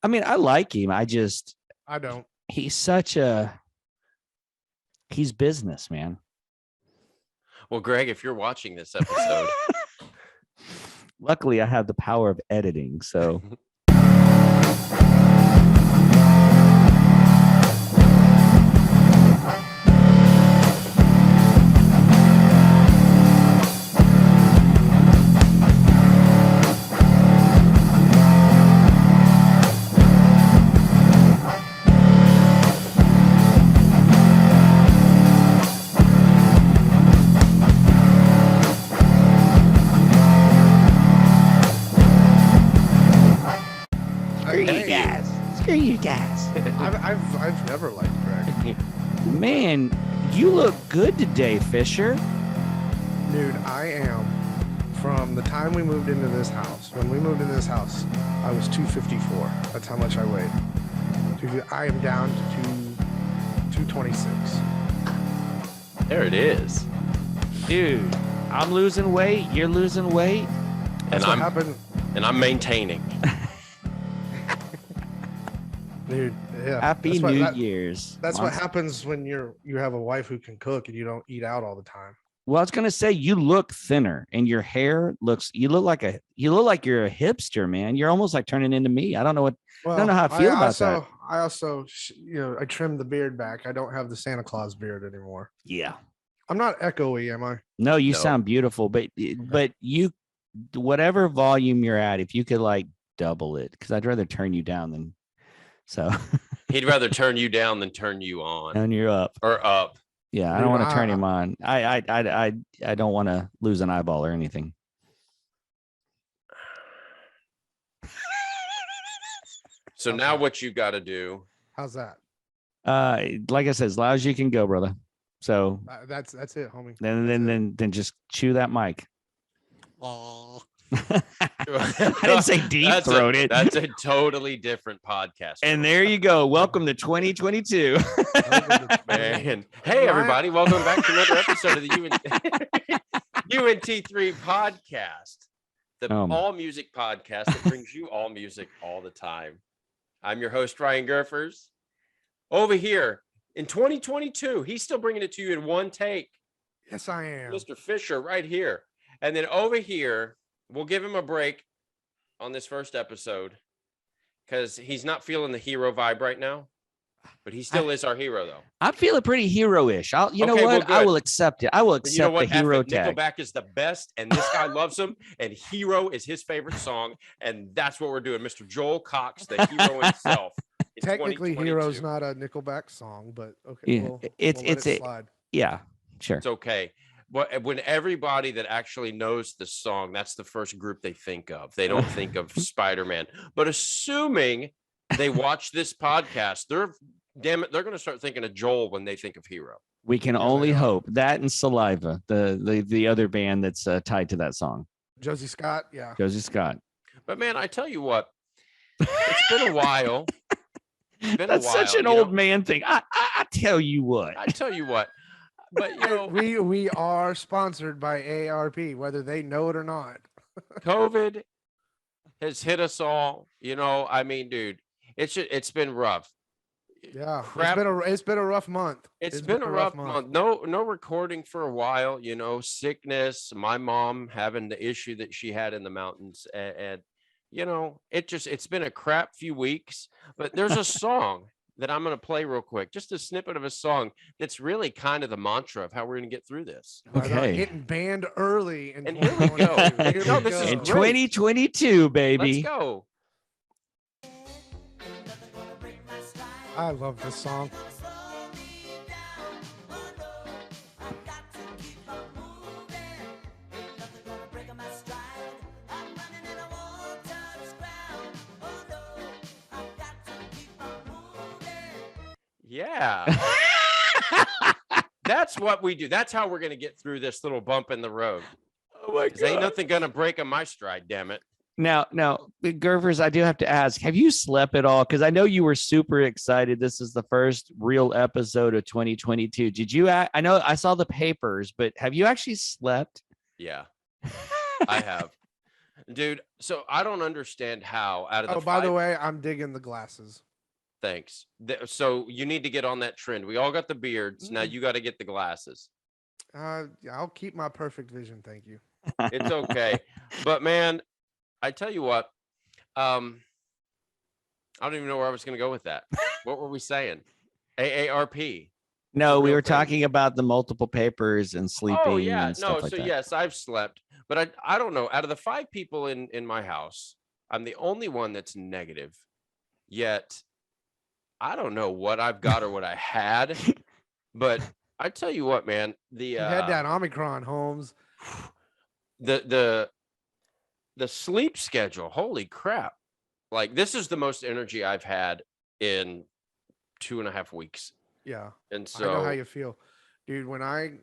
I mean, I like him. I don't. He's business, man. Well, Greg, if you're watching this episode, Luckily, I have the power of editing, so. Screw you guys. I've never liked Greg. Man, you look good today, Fisher. Dude, I am. From the time we moved into this house, when we moved into this house, I was 254. That's how much I weighed. I am down to 226. there it is. Dude, I'm losing weight. You're losing weight. That's what happened. And I'm maintaining. Dude, yeah. Happy New Year's. That's what happens when you have a wife who can cook and you don't eat out all the time. Well, I was gonna say you look thinner, and your hair you look like you're a hipster, man. You're almost like turning into me. I don't know I don't know how I feel about that. I also, I trimmed the beard back. I don't have the Santa Claus beard anymore. Yeah. I'm not echoey, am I? No, you sound beautiful, but you, whatever volume you're at, if you could like double it, because I'd rather turn you down than so. He'd rather turn you down than turn you on. And you're up. Or up. Yeah, I don't want to turn him on. I don't want to lose an eyeball or anything. So now what you got to do? How's that? Like I said, as loud as you can go, brother. So that's it, homie. Then just chew that mic. I didn't say deep throated. That's a totally different podcast. And there you go. Welcome to 2022. Man. Hey, everybody. Welcome back to another episode of the UNT3 podcast, the all music podcast that brings you all music all the time. I'm your host, Ryan Gerfers. Over here in 2022, he's still bringing it to you in one take. Yes, I am. Mr. Fisher right here. And then over here, we'll give him a break on this first episode because he's not feeling the hero vibe right now, but he still is our hero, though. I'm feeling pretty hero-ish. You know what? I will accept it. I will accept the hero tag. Nickelback is the best, and this guy loves him, and Hero is his favorite song, and that's what we're doing. Mr. Joel Cox, the hero himself. Technically, Hero's not a Nickelback song, but okay. Yeah, we'll let it slide. Yeah, sure. It's okay. But when everybody that actually knows the song, that's the first group they think of. They don't think of Spider-Man. But assuming they watch this podcast, they're going to start thinking of Joel when they think of Hero. We can only hope. That and Saliva, the other band that's tied to that song. Josie Scott, yeah. Josie Scott. But man, I tell you what, it's been a while. That's such an old man thing. I tell you what. I tell you what. But we are sponsored by AARP, whether they know it or not. COVID has hit us all. I mean, dude, it's been rough. Yeah, it's been a rough month. It's been a rough month. No recording for a while. Sickness. My mom having the issue that she had in the mountains, and it's been a crap few weeks. But there's a song that I'm going to play real quick, just a snippet of a song that's really kind of the mantra of how we're going to get through this. Okay. Getting banned early. And here we go. This is in 2022, baby. Let's go. I love this song. Yeah. That's what we do. That's how we're going to get through this little bump in the road. Oh my God. Ain't nothing going to break on my stride, damn it. Now, Gervers, I do have to ask, have you slept at all? Because I know you were super excited. This is the first real episode of 2022. Did you? I know I saw the papers, but have you actually slept? Yeah, I have. Dude, so I don't understand how out of the Oh, by the five- way, I'm digging the glasses. Thanks. So you need to get on that trend. We all got the beards. Now Mm. you got to get the glasses. I'll keep my perfect vision. Thank you. It's okay. But man, I tell you what, I don't even know where I was going to go with that. What were we saying? AARP. No, we Real were thing. talking about the multiple papers and sleeping Oh yeah, and no. stuff like So that. yes, I've slept, but I don't know. Out of the 5 people in my house, I'm the only one that's negative. Yet I don't know what I've got or what I had, but I tell you what, man, You had that Omicron, Holmes. the sleep schedule. Holy crap! Like this is the most energy I've had in 2.5 weeks, Yeah, and I know how so you feel, dude. When I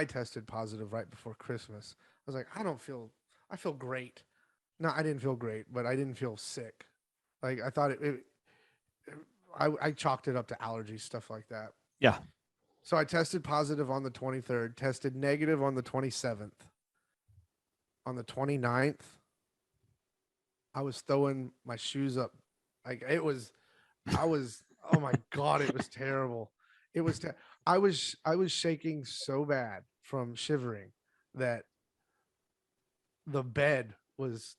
tested positive right before Christmas, I was like, I feel great. No, I didn't feel great, but I didn't feel sick. Like I thought I chalked it up to allergies, stuff like that. Yeah. So I tested positive on the 23rd, tested negative on the 27th. On the 29th, I was throwing my shoes up. Like oh my God, it was terrible. It was, I was shaking so bad from shivering that the bed was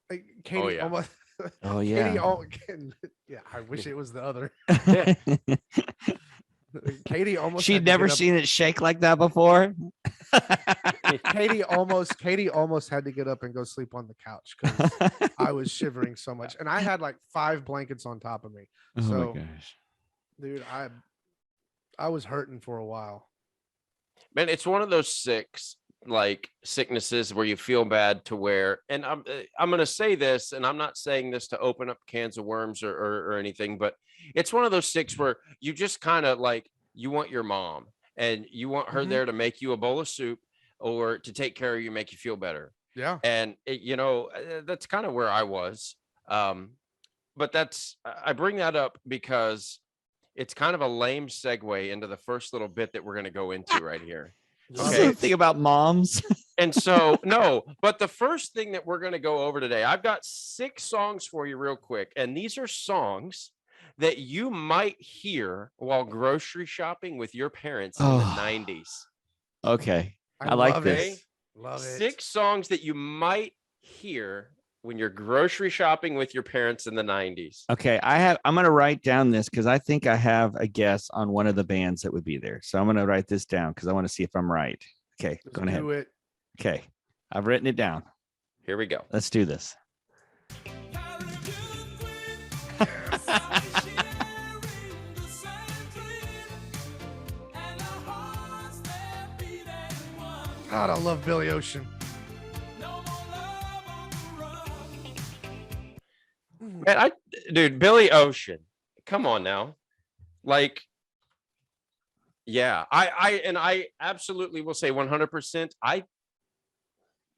like Katie yeah. almost. Oh Katie, yeah. yeah, I wish it was the other. Katie almost. She'd never seen it shake like that before. Katie almost had to get up and go sleep on the couch because I was shivering so much, and I had like 5 blankets on top of me. Oh So, my gosh. dude, I was hurting for a while. man, it's one of those sicknesses where you feel bad to where, and I'm going to say this, and I'm not saying this to open up cans of worms or anything, but it's one of those sicks where you just kind of like, you want your mom and you want her Mhm. there to make you a bowl of soup or to take care of you, make you feel better. Yeah. And that's kind of where I was. But I bring that up because it's kind of a lame segue into the first little bit that we're going to go into right here. Okay. Something about moms. And so, no, but the first thing that we're going to go over today, I've got 6 songs for you real quick. And these are songs that you might hear while grocery shopping with your parents in the 90s. Okay. I like love this. it. Love it. 6 songs that you might hear when you're grocery shopping with your parents in the 90s. Okay, I'm gonna write down this because I think I have a guess on one of the bands that would be there. So I'm gonna write this down because I want to see if I'm right. Okay, Let's go ahead. do it. Okay, I've written it down. Here we go. Let's do this. God, I love Billy Ocean. Man, dude, Billy Ocean. Come on now. Like, yeah, I absolutely will say 100%. I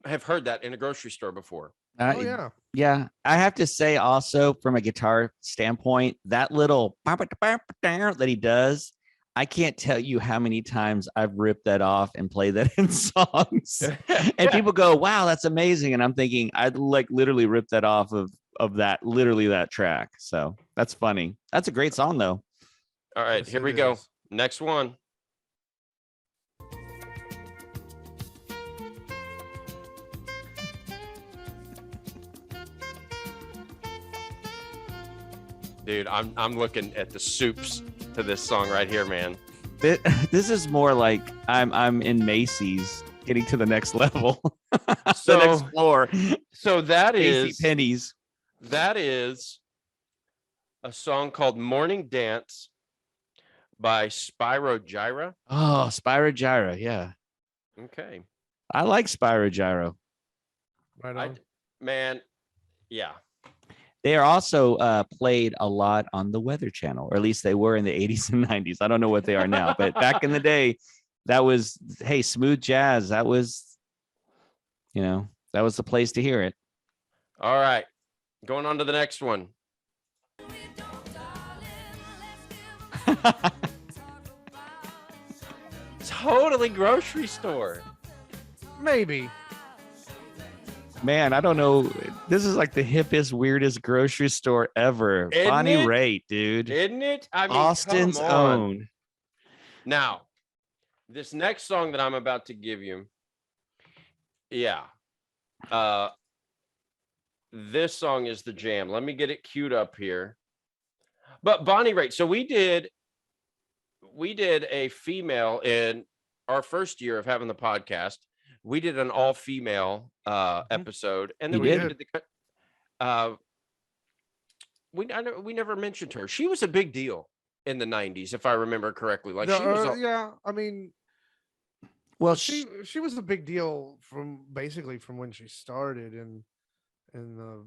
have heard that in a grocery store before. Oh yeah. Yeah, I have to say also from a guitar standpoint, that little that he does, I can't tell you how many times I've ripped that off and play that in songs. And people go, "Wow, that's amazing." And I'm thinking I'd like literally rip that off of that track. So that's funny. That's a great song though. All right, Yes, here we it go. is. Next one. Dude, I'm looking at the soups to this song right here, man. This is more like I'm in Macy's getting to the next level. The So- next floor. So that Macy is pennies. that is a song called Morning Dance by Spyro Gyra. Oh, Spyro Gyra. Yeah. Okay. I like Spyro Gyro. Right I, on. man, yeah. They are also played a lot on the Weather Channel, or at least they were in the 80s and 90s. I don't know what they are now, but back in the day, that was, hey, smooth jazz. That was, that was the place to hear it. All right. Going on to the next one. Totally grocery store. Maybe. Man, I don't know. This is like the hippest, weirdest grocery store ever. Isn't Bonnie it? Raitt, dude. Isn't it? I mean, Austin's come on. own. Now, this next song that I'm about to give you, yeah. This song is the jam. Let me get it queued up here. But Bonnie Raitt. So we did a female in our first year of having the podcast. We did an all-female episode, and then You we did? did the we never mentioned her. She was a big deal in the 90s, if I remember correctly. Like she was yeah, I mean, Well, she was a big deal from basically from when she started in the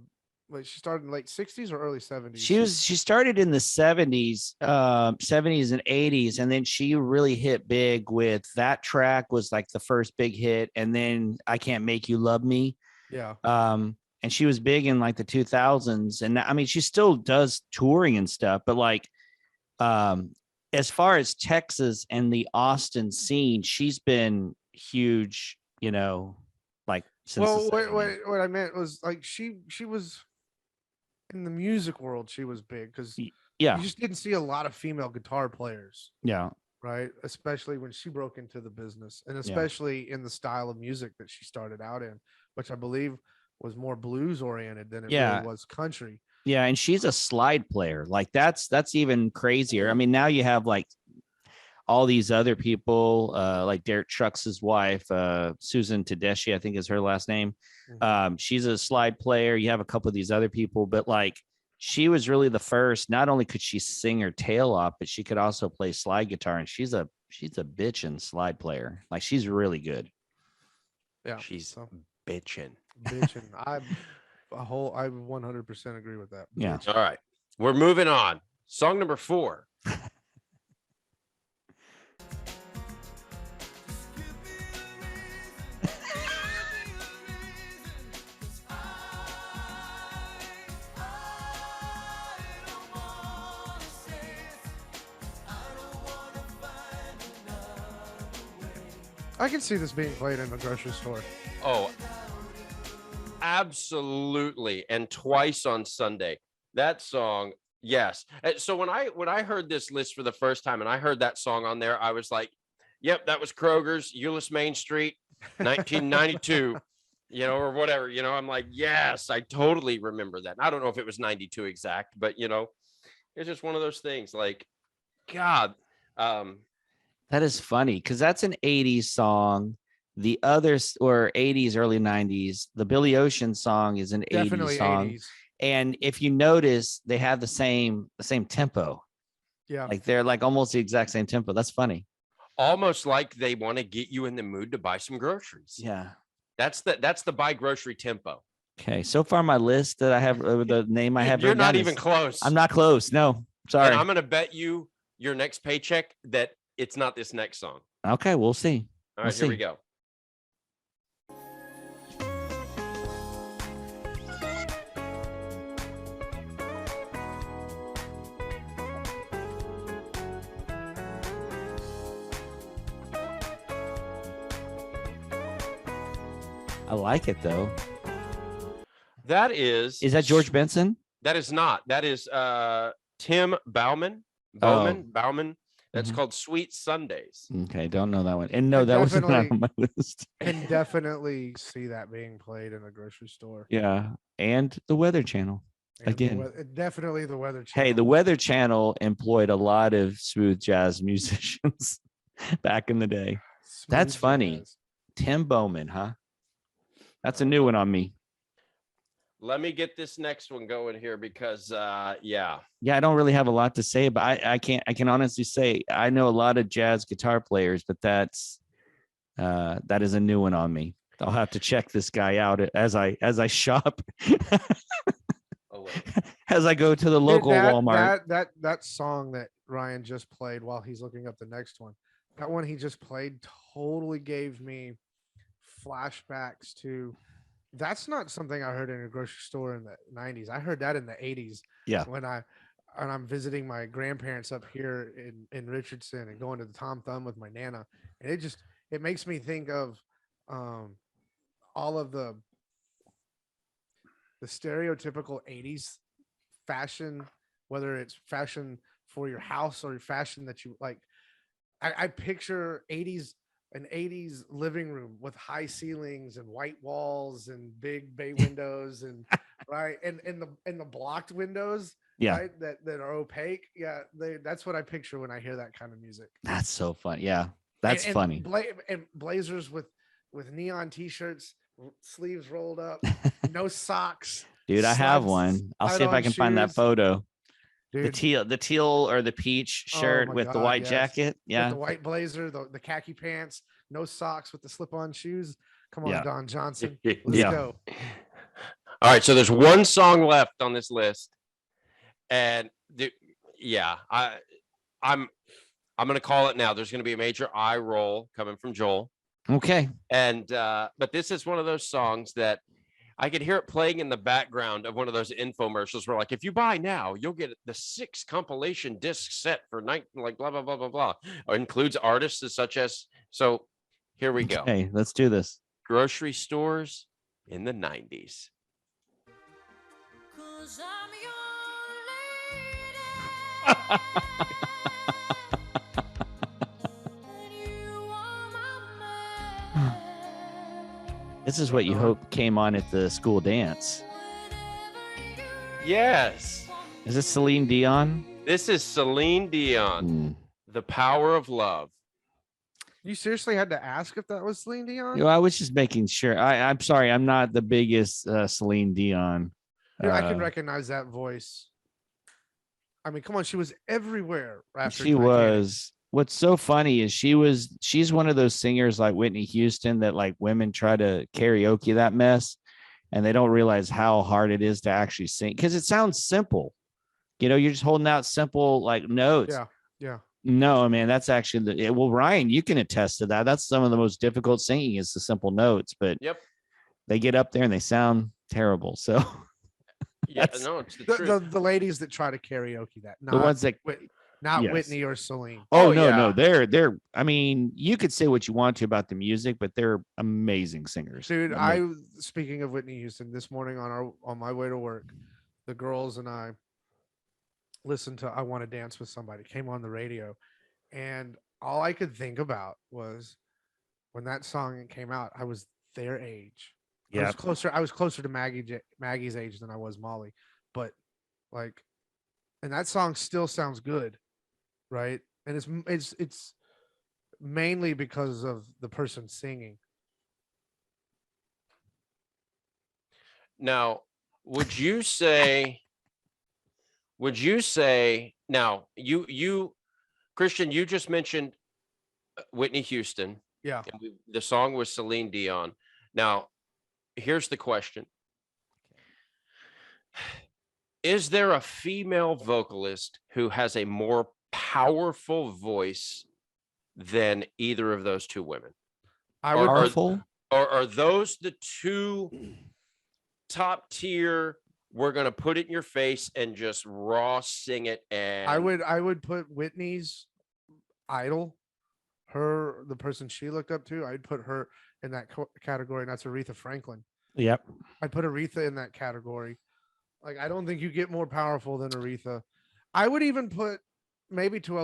like she started in late 60s or early 70s. she started in the 70s, 70s and 80s, and then she really hit big with that track was like the first big hit, and then I Can't Make You Love Me. Yeah. And she was big in like the 2000s, and I mean she still does touring and stuff, but like as far as Texas and the Austin scene, she's been huge, you know, like since Well, the 70s. what I meant was like she was in the music world. She was big because Yeah, you just didn't see a lot of female guitar players, yeah, right? Especially when she broke into the business, and especially in the style of music that she started out in, which I believe was more blues oriented than it really was country. yeah. And she's a slide player. Like that's even crazier. I mean, now you have like all these other people, like Derek Trucks' wife, Susan Tedeschi, I think is her last name. She's a slide player. You have a couple of these other people, but like she was really the first. Not only could she sing her tail off, but she could also play slide guitar. And she's a bitchin' slide player. Like she's really good. Yeah, she's so, bitching. I 100% agree with that. Yeah. All right, we're moving on. Song number 4. I can see this being played in the grocery store. Oh, absolutely. And twice on Sunday. That song, yes. So when I heard this list for the first time and I heard that song on there, I was like, yep, that was Kroger's, Euless Main Street, 1992, you know, or whatever. You know, I'm like, yes, I totally remember that. I don't know if it was 92 exact, but, you know, it's just one of those things like, God. That is funny because that's an 80s song. The others or 80s, early 90s, the Billy Ocean song is an Definitely 80s song. 80s. And if you notice, they have the same tempo. Yeah. Like they're like almost the exact same tempo. That's funny. Almost like they want to get you in the mood to buy some groceries. Yeah. That's the buy grocery tempo. Okay. So far, my list that I have, the name I have. You're not even close. I'm not close. No, sorry. And I'm going to bet you your next paycheck that it's not this next song. Okay. We'll see. All right, here we go. I like it though. That is that George Benson? That is not. That is Tim Bauman. Bauman. That's called Sweet Sundays. Okay, don't know that one. And no, that wasn't on my list. Can definitely see that being played in a grocery store. Yeah, and the Weather Channel. And again. Definitely the Weather Channel. Hey, the Weather Channel employed a lot of smooth jazz musicians back in the day. That's funny. Tim Bowman, huh? That's a new one on me. Let me get this next one going here because yeah, I don't really have a lot to say, but I can honestly say I know a lot of jazz guitar players, but that is a new one on me. I'll have to check this guy out as I shop. As I go to the local Walmart. That song that Ryan just played while he's looking up the next one, that one he just played totally gave me flashbacks to. That's not something I heard in a grocery store in the 90s. I heard that in the 80s. Yeah. When I'm visiting my grandparents up here in Richardson and going to the Tom Thumb with my Nana. And it makes me think of all of the the stereotypical 80s fashion, whether it's fashion for your house or your fashion that you like. I picture an 80s living room with high ceilings and white walls and big bay windows and right and the blocked windows, Yeah. right, that are opaque. Yeah, that's what I picture when I hear that kind of music. That's so fun. Yeah, that's funny. And blazers with neon t-shirts, sleeves rolled up, no socks. Dude, I have one. I'll see if I can find that photo. Dude. The teal or the peach shirt with the white jacket. Yeah. With the white blazer, the khaki pants, no socks with the slip-on shoes. Come on, Don Johnson. Let's go. All right. So there's one song left on this list. And I'm going to call it now. There's going to be a major eye roll coming from Joel. Okay. And but this is one of those songs that I could hear it playing in the background of one of those infomercials where, like, if you buy now, you'll get the 6 compilation disc set for like blah blah blah blah blah. It includes artists such as. So here we go. Hey, let's do this. Grocery stores in the 90s. This is what you hope came on at the school dance. Yes. Is this Celine Dion? This is Celine Dion. The Power of Love. You seriously had to ask if that was Celine Dion? You know, I was just making sure. I'm sorry. I'm not the biggest Celine Dion. Dude, I can recognize that voice. I mean, come on. She was everywhere. She was. What's so funny is she's one of those singers like Whitney Houston that like women try to karaoke that mess and they don't realize how hard it is to actually sing because it sounds simple. You know, you're just holding out simple like notes. Yeah. No, man, that's actually well, Ryan, you can attest to that. That's some of the most difficult singing is the simple notes, but they get up there and they sound terrible. So it's the truth. The ladies that try to karaoke that, the ones that Whitney or Celine. No, they're. I mean, you could say what you want to about the music, but they're amazing singers, dude. Speaking of Whitney Houston, this morning on my way to work, the girls and I listened to "I Want to Dance with Somebody." Came on the radio, and all I could think about was when that song came out. I was their age. Yeah, I was closer to Maggie's age than I was Molly, but like, and that song still sounds good. Right. And it's mainly because of the person singing. Now, would you say now you Christian, you just mentioned Whitney Houston. Yeah. And the song was Celine Dion. Now, here's the question. Is there a female vocalist who has a more powerful voice than either of those two women? Powerful? Or are those the two top tier? We're gonna put it in your face and just raw sing it. And I would put Whitney's idol, the person she looked up to. I'd put her in that category, and that's Aretha Franklin. Yep. I'd put Aretha in that category. Like, I don't think you get more powerful than Aretha. I would even put maybe to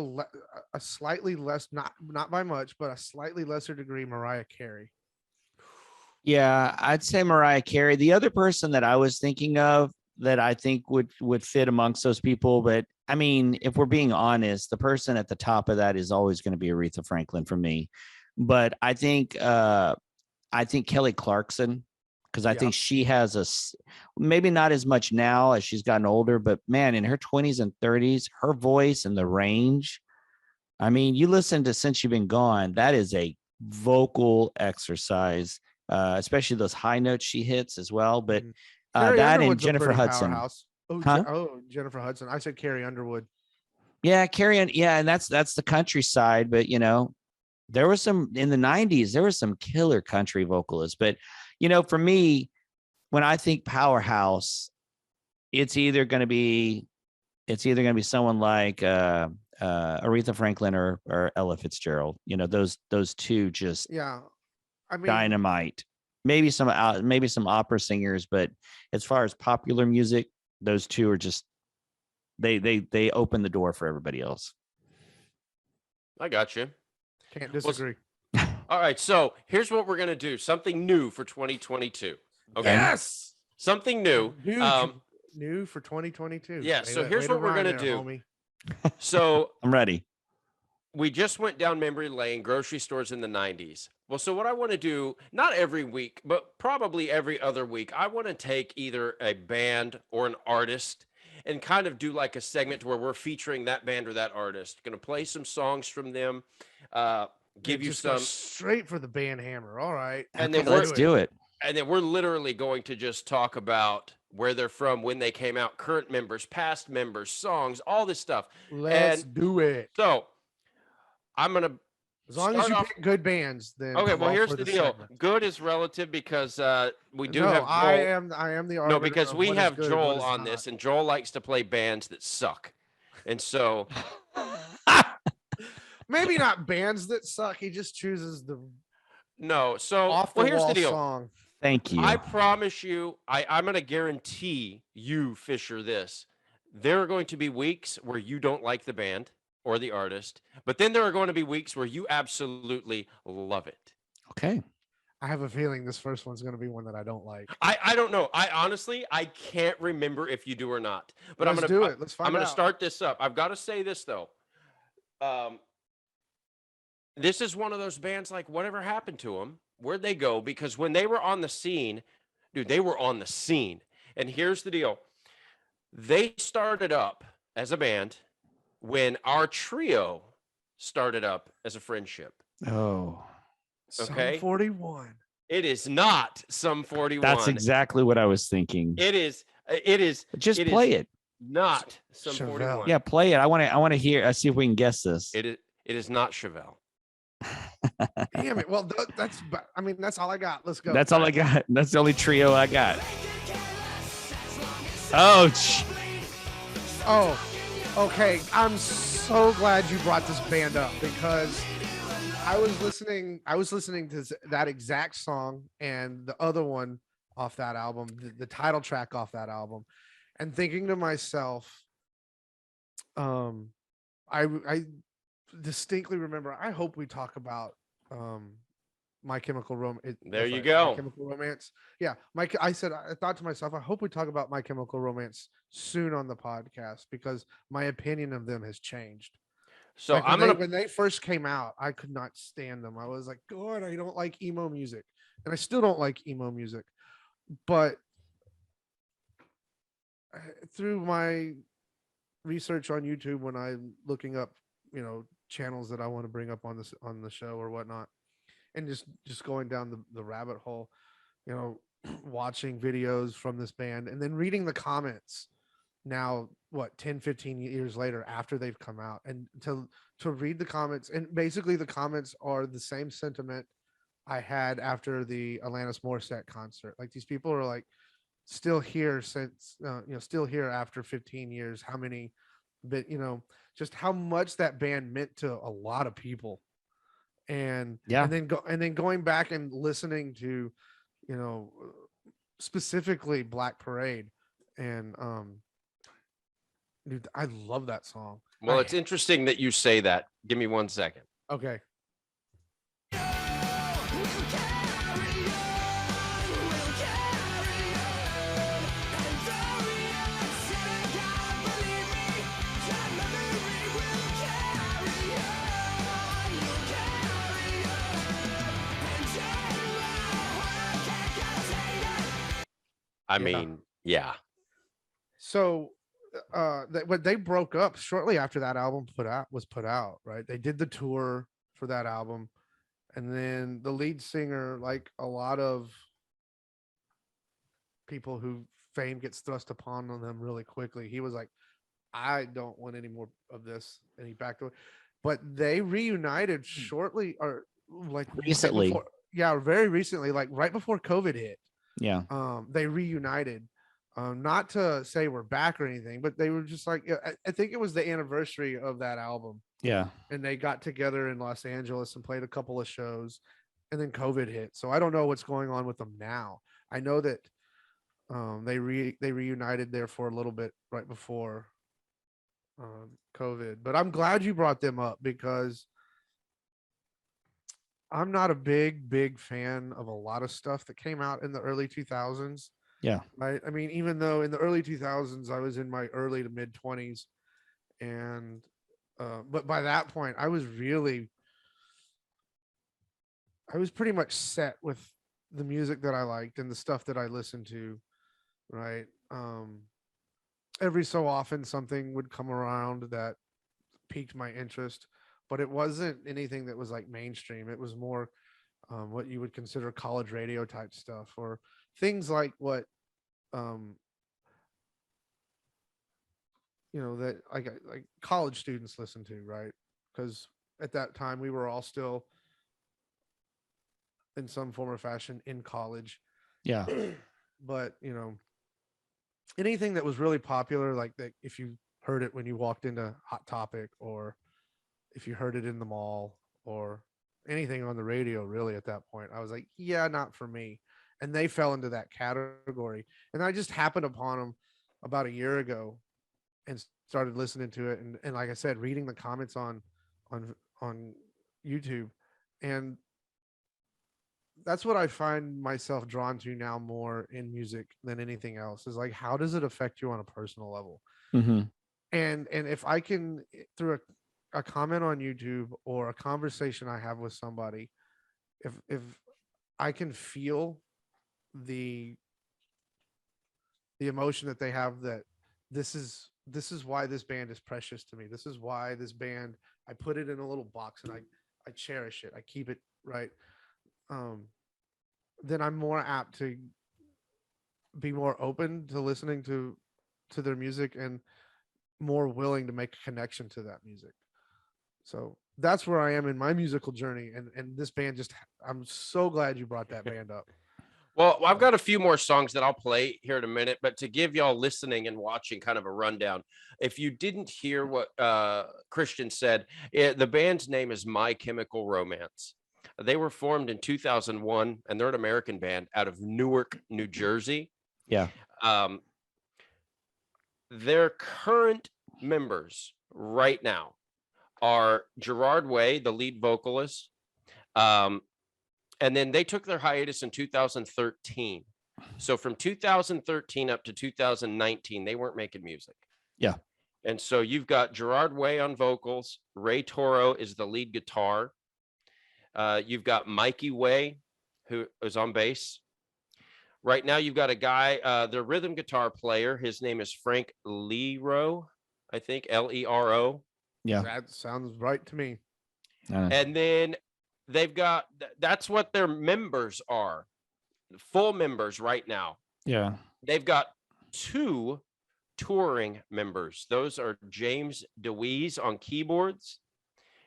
a slightly less, not by much, but a slightly lesser degree, Mariah Carey. Yeah, I'd say Mariah Carey. The other person that I was thinking of that I think would fit amongst those people, but I mean, if we're being honest, the person at the top of that is always going to be Aretha Franklin for me. But I think Kelly Clarkson, because I think she has maybe not as much now as she's gotten older, but man, in her 20s and 30s, her voice and the range. I mean, you listen to Since You've Been Gone, that is a vocal exercise, especially those high notes she hits as well. But that and Jennifer Hudson. Jennifer Hudson. I said Carrie Underwood. Yeah, and that's the countryside, but you know, there was some in the 90s, there was some killer country vocalists, but you know, for me, when I think powerhouse, it's either going to be someone like Aretha Franklin or Ella Fitzgerald. You know, those two just I mean, dynamite. maybe some opera singers, but as far as popular music, those two are just they open the door for everybody else. I got you. Can't disagree. All right, so here's what we're gonna do. Something new for 2022. Okay. Yes. Something new. New for 2022. Yeah. So here's what we're gonna do. Homie. So I'm ready. we just went down memory lane, grocery stores in the 90s. Well, so what I want to do, not every week, but probably every other week, I want to take either a band or an artist and kind of do like a segment where we're featuring that band or that artist. Going to play some songs from them, give you just go some straight for the band hammer. All right. And Okay, then let's do it. And then we're literally going to just talk about where they're from, when they came out, current members, past members, songs, all this stuff. Let's do it. So I'm going to, as long as you pick good bands, then okay. I'm Well, all here's for the the deal. segment. Good is relative because we do No, have Joel. I am the arbiter No, because of we what is have good and what Joel is on not. this, and Joel likes to play bands that suck. And so Maybe not bands that suck. He just chooses the no. So off the well, here's wall the deal. song. Thank you. I promise you, I'm going to guarantee you, Fisher, this. There are going to be weeks where you don't like the band or the artist, but then there are going to be weeks where you absolutely love it. Okay. I have a feeling this first one's going to be one that I don't like. I don't know. I honestly, I can't remember if you do or not, but Let's do it. Let's find out. I'm going to start this up. I've got to say this though. This is one of those bands, like whatever happened to them? Where'd they go? Because when they were on the scene, dude, they were on the scene. And here's the deal. They started up as a band when our trio started up as a friendship. Oh, okay. Sum 41. It is not Sum 41. That's exactly what I was thinking. It is. Just play it. Not Sum Chevelle. 41. Yeah, play it. I want to hear. See if we can guess this. It is not Chevelle. Damn it. Well, that's all I got. Let's go. That's all I got. That's the only trio I got. Oh, okay. I'm so glad you brought this band up because I was listening to that exact song and the other one off that album, the title track off that album, and thinking to myself, I distinctly remember, I hope we talk about My Chemical Romance. There you go. My Chemical Romance. Yeah. I thought to myself, I hope we talk about My Chemical Romance soon on the podcast because my opinion of them has changed. So like when they first came out, I could not stand them. I was like, God, I don't like emo music. And I still don't like emo music. But through my research on YouTube, when I'm looking up, channels that I want to bring up on the show or whatnot, and just going down the rabbit hole, watching videos from this band and then reading the comments now, 10-15 years later after they've come out, and to read the comments, and basically the comments are the same sentiment I had after the Alanis Morissette concert. Like, these people are like still here since still here after 15 years. How many, but just how much that band meant to a lot of people. And yeah, and then going back and listening to specifically Black Parade, and dude, I love that song. Well, it's interesting that you say that. Give me 1 second. Okay. I mean, yeah. So when they broke up shortly after that album was put out, right? They did the tour for that album, and then the lead singer, like a lot of people who fame gets thrust upon them really quickly, he was like, I don't want any more of this, and he backed away. But they reunited shortly, or like recently. Very recently, like right before COVID hit. Yeah. They reunited. Not to say we're back or anything, but they were just like, I think it was the anniversary of that album. Yeah. And they got together in Los Angeles and played a couple of shows. and then COVID hit. So I don't know what's going on with them now. I know that they reunited there for a little bit right before COVID, but I'm glad you brought them up because I'm not a big fan of a lot of stuff that came out in the early 2000s. Yeah. Right. I mean, even though in the early 2000s, I was in my early to mid 20s, and but by that point, I was pretty much set with the music that I liked and the stuff that I listened to. Right. Every so often, something would come around that piqued my interest, but it wasn't anything that was like mainstream. It was more what you would consider college radio type stuff, or things like what that like college students listen to, right? Because at that time we were all still in some form or fashion in college. Yeah. But anything that was really popular, like that, if you heard it when you walked into Hot Topic, or if you heard it in the mall, or anything on the radio, really, at that point, I was like, yeah, not for me. And they fell into that category. And I just happened upon them about a year ago and started listening to it. And like I said, reading the comments on YouTube. And that's what I find myself drawn to now more in music than anything else, is like, how does it affect you on a personal level? Mm-hmm. And if I can, through a comment on YouTube or a conversation I have with somebody, if I can feel the emotion that they have, that this is why this band is precious to me. This is why this band, I put it in a little box and I cherish it. I keep it, right. Then I'm more apt to be more open to listening to their music, and more willing to make a connection to that music. So that's where I am in my musical journey. And this band, I'm so glad you brought that band up. Well, I've got a few more songs that I'll play here in a minute, but to give y'all listening and watching kind of a rundown, if you didn't hear what Christian said, the band's name is My Chemical Romance. They were formed in 2001, and they're an American band out of Newark, New Jersey. Yeah. Their current members right now are Gerard Way, the lead vocalist. And then they took their hiatus in 2013. So from 2013 up to 2019, they weren't making music. Yeah. And so you've got Gerard Way on vocals. Ray Toro is the lead guitar. You've got Mikey Way, who is on bass. Right now, you've got a guy, the rhythm guitar player. His name is Frank Lero, I think, Lero. Yeah. That sounds right to me. And then they've got, that's what their members are, full members right now. Yeah. They've got 2 touring members. Those are James DeWeese on keyboards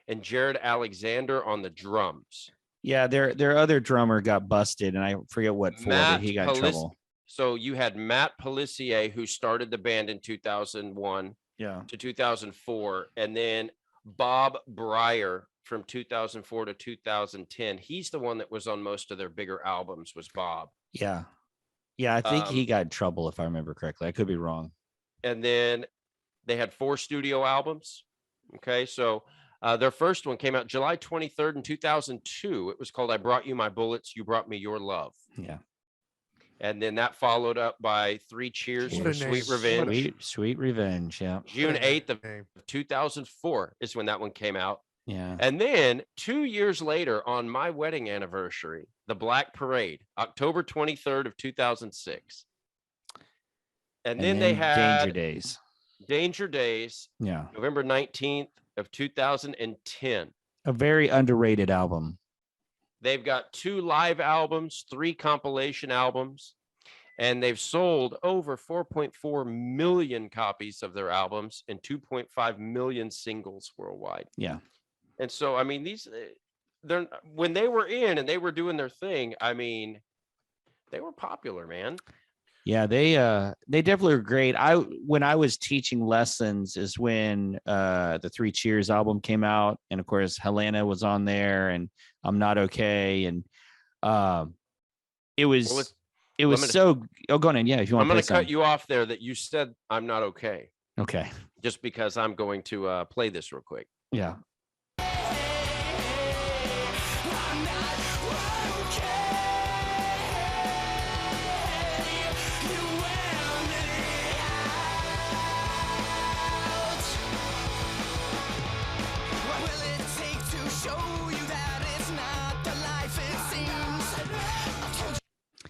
and Jared Alexander on the drums. Yeah, their other drummer got busted, and I forget what for, but he got in trouble. So you had Matt Pelissier, who started the band in 2001 to 2004, and then Bob Breyer from 2004 to 2010. He's the one that was on most of their bigger albums, was Bob. Yeah. Yeah, I think he got in trouble, if I remember correctly. I could be wrong. And then they had 4 studio albums. Okay, so their first one came out July 23rd in 2002. It was called I Brought You My Bullets, You Brought Me Your Love. Yeah. And then that followed up by 3 Cheers for Sweet Revenge. Sweet Revenge, yeah. June 8th of 2004 is when that one came out. Yeah. And then 2 years later, on my wedding anniversary, The Black Parade, October 23rd of 2006. And then they had Danger Days. Yeah. November 19th of 2010. A very underrated album. They've got 2 live albums, 3 compilation albums, and they've sold over 4.4 million copies of their albums and 2.5 million singles worldwide. Yeah. And so, I mean, when they were in and they were doing their thing, I mean, they were popular, man. Yeah, they definitely were great. When I was teaching lessons is when the 3 Cheers album came out, and of course Helena was on there, and I'm Not Okay, and it Well, was I'm gonna- so. Oh, go on in. Yeah, if you want I'm to going play to cut some. you off there that you said I'm not okay, Okay. just because I'm going to play this real quick. Yeah.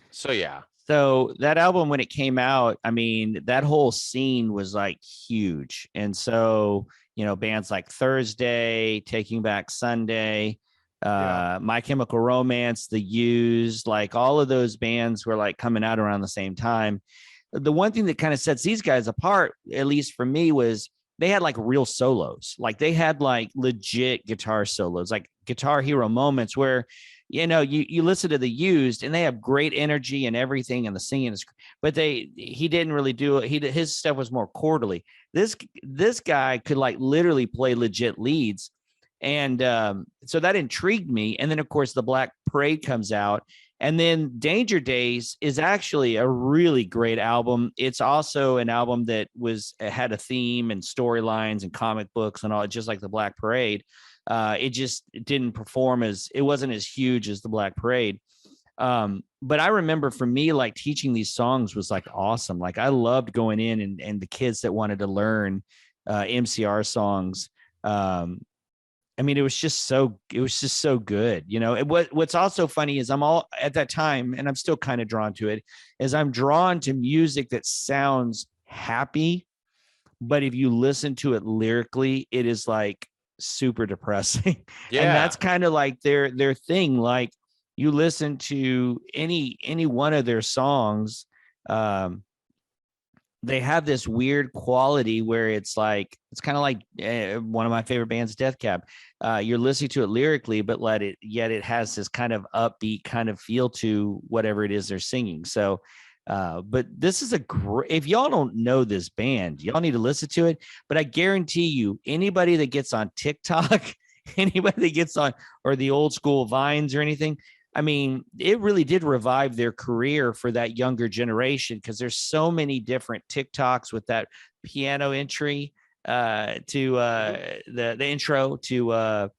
So yeah. So that album, when it came out, I mean, that whole scene was like huge. And so, bands like Thursday, Taking Back Sunday, My Chemical Romance, The Used, like all of those bands were like coming out around the same time. The one thing that kind of sets these guys apart, at least for me, was they had like real solos. Like they had like legit guitar solos, like Guitar Hero moments where you listen to The Used and they have great energy and everything, and the singing is, but he didn't really do it. His stuff was more quarterly. This guy could like literally play legit leads, and so that intrigued me. And then of course the Black Parade comes out, and then Danger Days is actually a really great album. It's also an album that had a theme and storylines and comic books and all, just like the Black Parade. It just didn't perform it wasn't as huge as the Black Parade. But I remember for me, like teaching these songs was like awesome. Like I loved going in and the kids that wanted to learn MCR songs. I mean, it was just so good. What's also funny is I'm all at that time, and I'm still kind of drawn to it, is I'm drawn to music that sounds happy, but if you listen to it lyrically, it is like super depressing. Yeah. And that's kind of like their thing. Like you listen to any one of their songs, they have this weird quality where it's kind of like one of my favorite bands, Death Cab. You're listening to it lyrically, but yet it has this kind of upbeat kind of feel to whatever it is they're singing. So but this is if y'all don't know this band, y'all need to listen to it. But I guarantee you, anybody that gets on TikTok, anybody that gets on, or the old school Vines or anything, I mean, it really did revive their career for that younger generation, because there's so many different TikToks with that piano entry to the intro to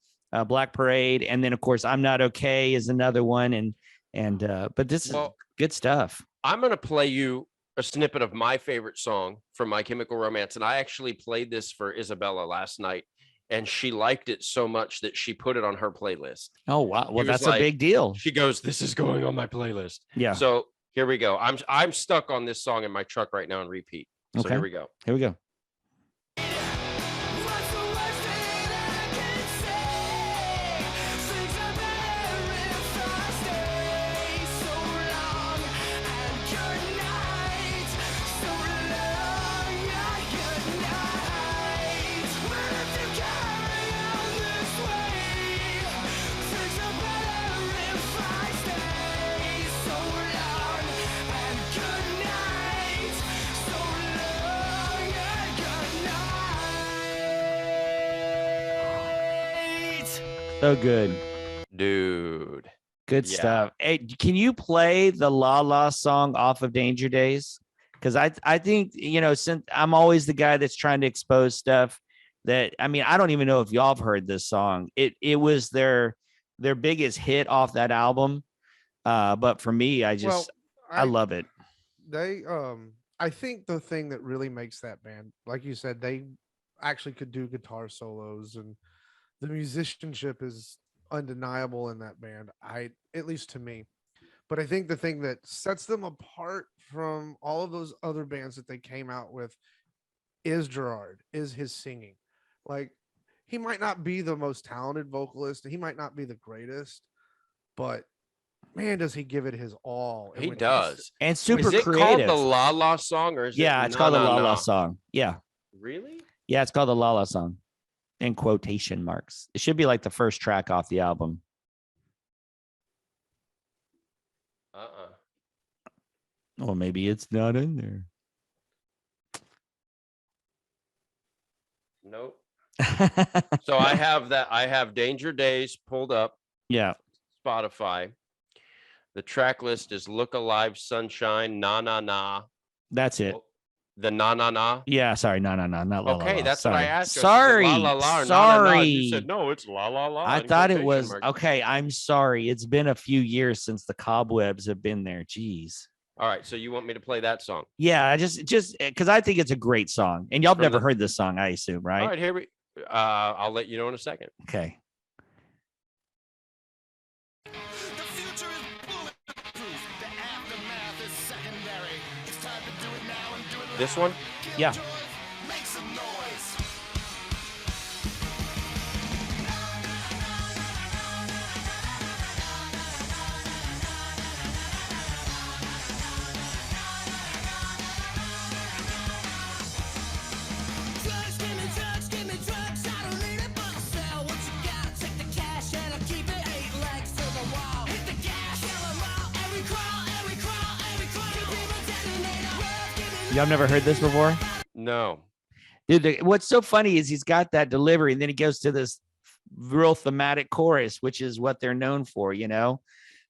Black Parade, and then of course I'm Not Okay is another one, but this is good stuff. I'm going to play you a snippet of my favorite song from My Chemical Romance. And I actually played this for Isabella last night, and she liked it so much that she put it on her playlist. Oh, wow. Well, that's a big deal. She goes, "This is going on my playlist." Yeah. So here we go. I'm stuck on this song in my truck right now on repeat. So okay. Here we go. Here we go. So good, dude. Good stuff. Hey, can you play the La La song off of Danger Days? Because I think, since I'm always the guy that's trying to expose stuff that, I mean, I don't even know if y'all have heard this song. It was their biggest hit off that album. But for me, I love it. I think the thing that really makes that band, like you said, they actually could do guitar solos, and the musicianship is undeniable in that band, at least to me. But I think the thing that sets them apart from all of those other bands that they came out with is Gerard, is his singing. Like, he might not be the most talented vocalist, he might not be the greatest, but man, does he give it his all. He does. And super creative. Is it creative. called the La La song, or is it's called the La La song. Yeah. Really? Yeah, it's called the La La song. In quotation marks. It should be like the first track off the album. Or maybe it's not in there. Nope. So I have Danger Days pulled up. Yeah. Spotify. The track list is Look Alive, Sunshine, Na Na Na. That's it. The Na Na Na. Yeah, sorry, no, not La La La. Okay, that's sorry. what I asked you. Sorry, La La La or sorry. Na Na Na. You said no, it's La La La. I thought it was okay. I'm sorry. It's been a few years since the cobwebs have been there. Jeez. All right, so you want me to play that song? Yeah, I just because I think it's a great song, and y'all have never heard this song, I assume, right? All right, here we. I'll let you know in a second. Okay. This one? Yeah. Y'all never heard this before? No. Dude, what's so funny is he's got that delivery, and then he goes to this real thematic chorus, which is what they're known for, you know?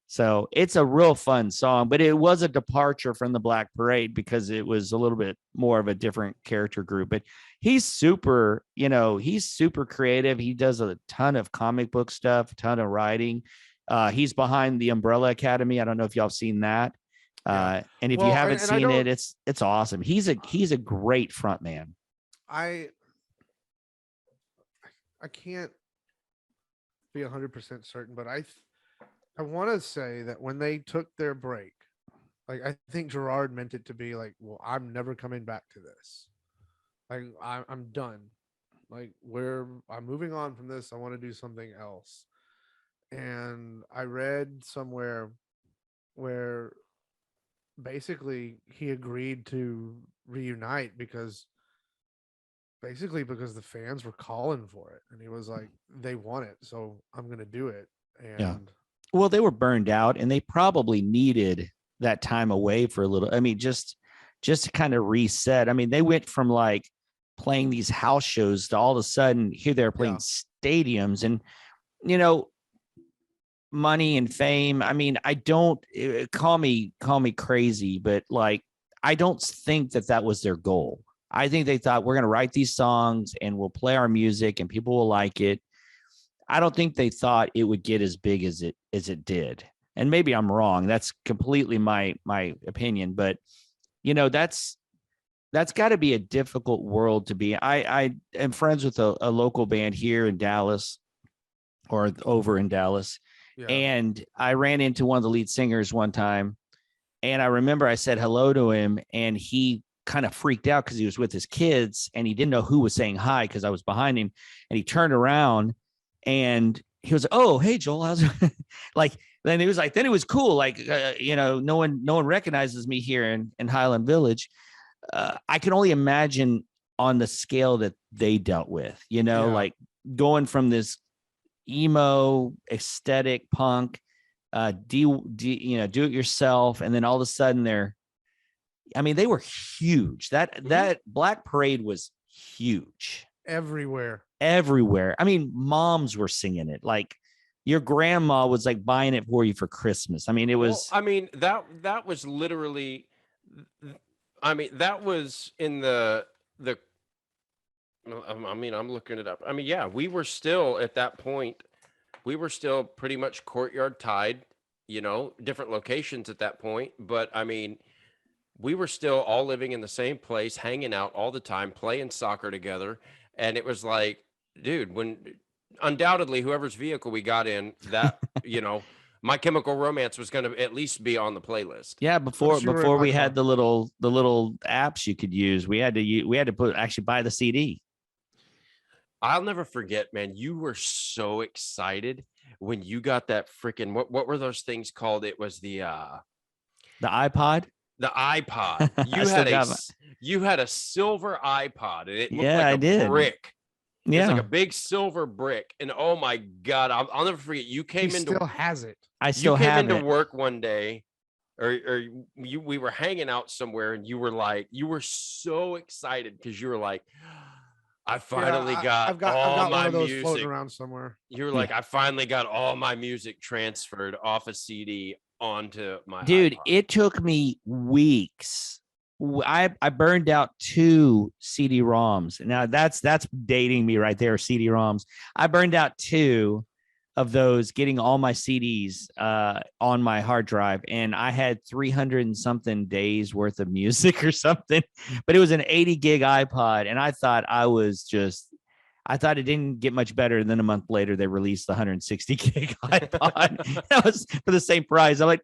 So it's a real fun song, but it was a departure from the Black Parade because it was a little bit more of a different character group. But he's super, he's super creative. He does a ton of comic book stuff, a ton of writing. He's behind the Umbrella Academy. I don't know if y'all have seen that. And if you haven't seen it, it's awesome. He's a great front man. I can't be 100% certain, but I want to say that when they took their break, like I think Gerard meant it to be like, well, I'm never coming back to this. Like I'm done. Like I'm moving on from this. I want to do something else. And I read somewhere where basically he agreed to reunite because the fans were calling for it, and he was like, they want it, so I'm gonna do it. And well, they were burned out, and they probably needed that time away for a little. I mean, just to kind of reset. I mean, they went from like playing these house shows to all of a sudden here they're playing stadiums, and money and fame. I mean, I don't call me crazy, but like, I don't think that was their goal. I think they thought we're going to write these songs and we'll play our music and people will like it. I don't think they thought it would get as big as it did. And maybe I'm wrong. That's completely my opinion, but that's got to be a difficult world to be. I am friends with a local band here in Dallas or over in Dallas. Yeah. And I ran into one of the lead singers one time, and I remember I said hello to him, and he kind of freaked out because he was with his kids and he didn't know who was saying hi because I was behind him, and he turned around and he was, oh, hey, Joel, how's it? Like, then he was like, then it was cool. Like, no one recognizes me here in Highland Village. I can only imagine on the scale that they dealt with, like going from this emo aesthetic punk, do it yourself. And then all of a sudden they were huge. That Black Parade was huge everywhere. I mean, moms were singing it. Like your grandma was like buying it for you for Christmas. I mean, it was, that was literally, that was in the, I'm looking it up. I mean, yeah, we were still at that point, we were still pretty much courtyard tied, different locations at that point. But I mean, we were still all living in the same place, hanging out all the time, playing soccer together. And it was like, dude, when undoubtedly whoever's vehicle we got in, that, My Chemical Romance was going to at least be on the playlist. Yeah, before we had the little apps you could use, we had to actually buy the CD. I'll never forget, man. You were so excited when you got that freaking what were those things called? It was the iPod. The iPod. You had a silver iPod, and it looked like a brick. Yeah, it's like a big silver brick, and oh my god, I'll never forget. You came into still has it. I still have it. You came into work one day, we were hanging out somewhere, and you were so excited because you were like, I finally got I've got all one my of those floating music. around somewhere. You're like, I finally got all my music transferred off a CD onto my Dude, iPod. it took me weeks. I burned out 2 CD-ROMs. Now that's dating me right there. CD-ROMs. I burned out 2 of those, getting all my CDs on my hard drive, and I had 300 and something days worth of music or something. But it was an 80 gig iPod, and I thought it didn't get much better. And then a month later, they released the 160 gig iPod. That was for the same price. I'm like,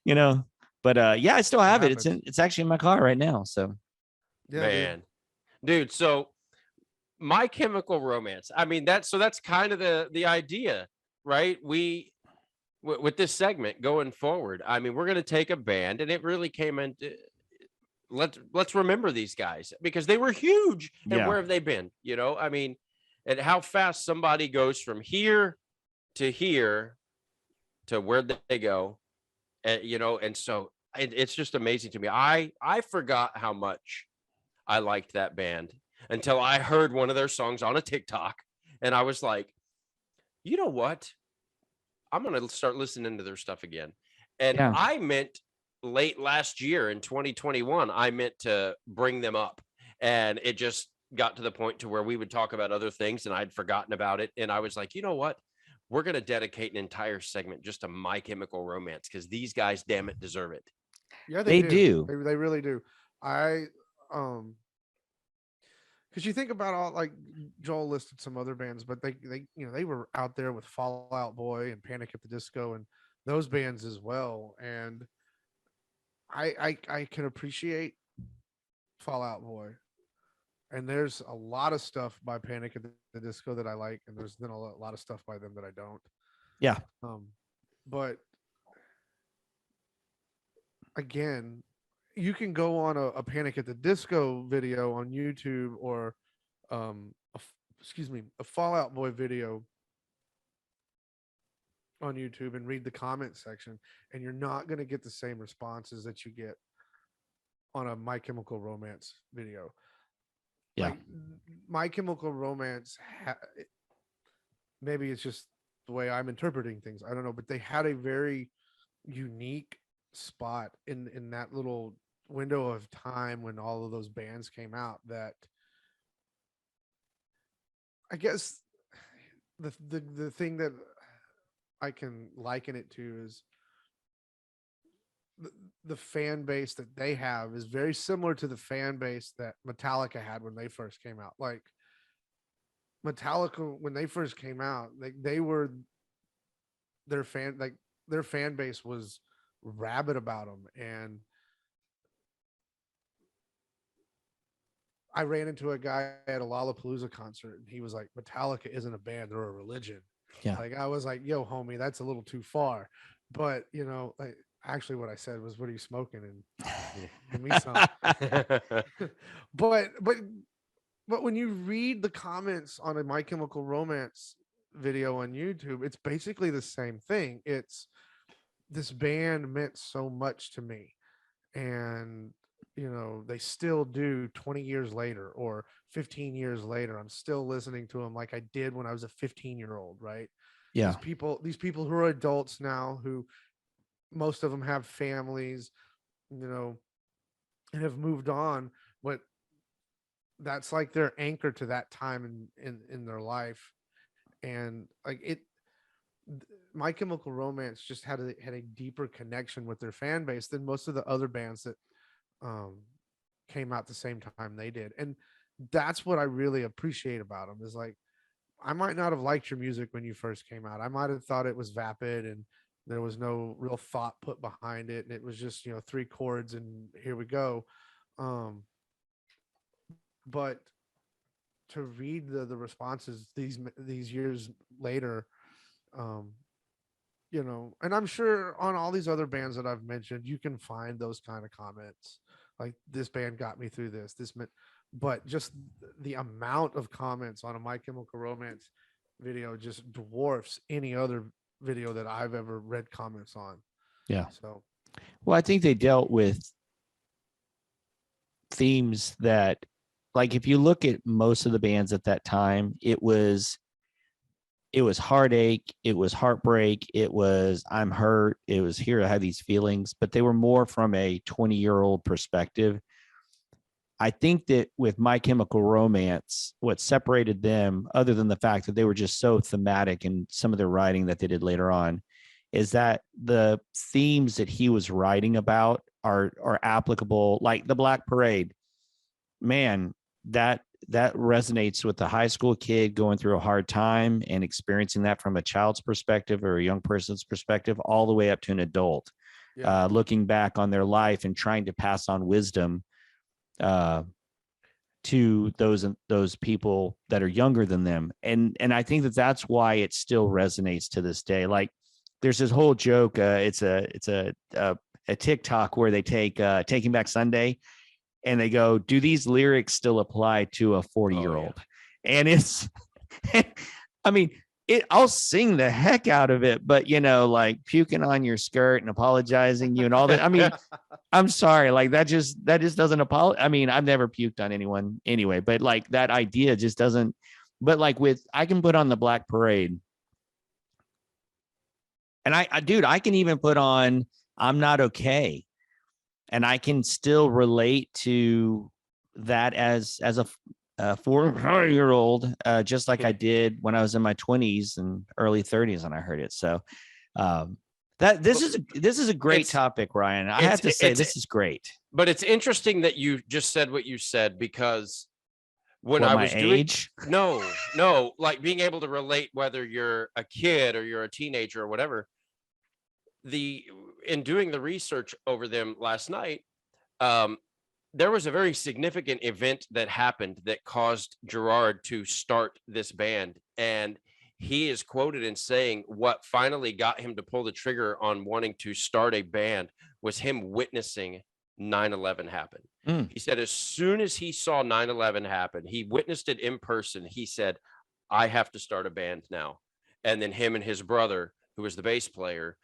you know, but yeah, I still have it. It's actually in my car right now. So, Yeah, man, dude. So My Chemical Romance. I mean, that's kind of the idea, right? With this segment going forward, I mean, we're going to take a band, and it really came into, let's remember these guys because they were huge. And yeah. where have they been? I mean, and how fast somebody goes from here to where they go, and and so it's just amazing to me. I forgot how much I liked that band until I heard one of their songs on a TikTok, and I was like, you know what? I'm gonna start listening to their stuff again. And Yeah. I meant late last year in 2021, I meant to bring them up, and it just got to the point to where we would talk about other things, and I'd forgotten about it. And I was like, you know what? We're gonna dedicate an entire segment just to My Chemical Romance because these guys, damn it, deserve it. Yeah, They do. They really do. Because you think about all, like Joel listed some other bands, but they were out there with Fall Out Boy and Panic at the Disco and those bands as well. And I can appreciate Fall Out Boy. And there's a lot of stuff by Panic at the Disco that I like, and there's then a lot of stuff by them that I don't. Yeah. But again, you can go on a Panic at the Disco video on YouTube or a Fall Out Boy video on YouTube and read the comment section, and you're not going to get the same responses that you get on a My Chemical Romance video. Yeah. Like, My Chemical Romance, maybe it's just the way I'm interpreting things, I don't know, but they had a very unique spot in that little window of time when all of those bands came out, that I guess the thing that I can liken it to is the fan base that they have is very similar to the fan base that Metallica had when they first came out. Like, Metallica, when they first came out, they were their fan base was rabid about them. And I ran into a guy at a Lollapalooza concert, and he was like, Metallica isn't a band, they're a religion. Yeah. Like, I was like, yo, homie, that's a little too far. But, like, actually what I said was, what are you smoking? And give me some. but when you read the comments on a My Chemical Romance video on YouTube, it's basically the same thing. It's, this band meant so much to me, and they still do 20 years later or 15 years later. I'm still listening to them like I did when I was a 15-year-old, right? Yeah. These people who are adults now, who most of them have families, and have moved on, but that's like their anchor to that time in their life. And like, My Chemical Romance just had a deeper connection with their fan base than most of the other bands that came out the same time they did. And that's what I really appreciate about them, is like, I might not have liked your music when you first came out. I might have thought it was vapid and there was no real thought put behind it, and it was just 3 chords and here we go. But to read the responses these years later, and I'm sure on all these other bands that I've mentioned, you can find those kind of comments, like, this band got me through this meant, but just the amount of comments on a My Chemical Romance video just dwarfs any other video that I've ever read comments on. Yeah. So, well, I think they dealt with themes that like if you look at most of the bands at that time, it was heartache, it was heartbreak, it was I'm hurt, it was here I have these feelings, but they were more from a 20-year-old perspective. I think that with My Chemical Romance, what separated them, other than the fact that they were just so thematic in some of their writing that they did later on, is that the themes that he was writing about are applicable, like the Black Parade. Man, that resonates with the high school kid going through a hard time and experiencing that from a child's perspective or a young person's perspective, all the way up to an adult, looking back on their life and trying to pass on wisdom to those people that are younger than them. And I think that that's why it still resonates to this day. Like there's this whole joke. It's a TikTok where they take Taking Back Sunday, and they go, do these lyrics still apply to a 40-year-old? Oh, yeah. And it's, I mean, I'll sing the heck out of it, but like puking on your skirt and apologizing you and all that. I mean, I'm sorry, like that just doesn't apologize. I mean, I've never puked on anyone anyway, but like that idea just doesn't. But like I can put on the Black Parade, and I can even put on I'm Not Okay, and I can still relate to that as a 4-year-old, just like I did when I was in my 20s and early 30s, and I heard it. So this is a great topic, Ryan. I have to say this is great. But it's interesting that you just said what you said, because when I was like being able to relate, whether you're a kid or you're a teenager or whatever, in doing the research over them last night, there was a very significant event that happened that caused Gerard to start this band. And he is quoted in saying what finally got him to pull the trigger on wanting to start a band was him witnessing 9/11 happen. He said as soon as he saw 9/11 happen, he witnessed it in person. He said, I have to start a band now. And then him and his brother, who was the bass player,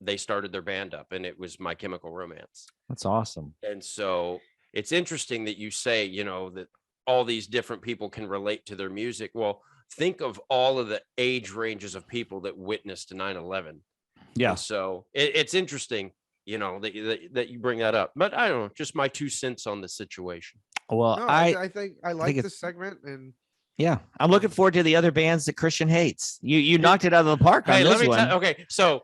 they started their band up, and it was My Chemical Romance. That's awesome. And so it's interesting that you say, that all these different people can relate to their music. Well, think of all of the age ranges of people that witnessed 9/11. Yeah. And so it's interesting, that you bring that up. But I don't know, just my 2 cents on the situation. Well, no, I think I like this segment, and yeah, I'm looking forward to the other bands that Christian hates. You knocked it out of the park on this one. Okay, so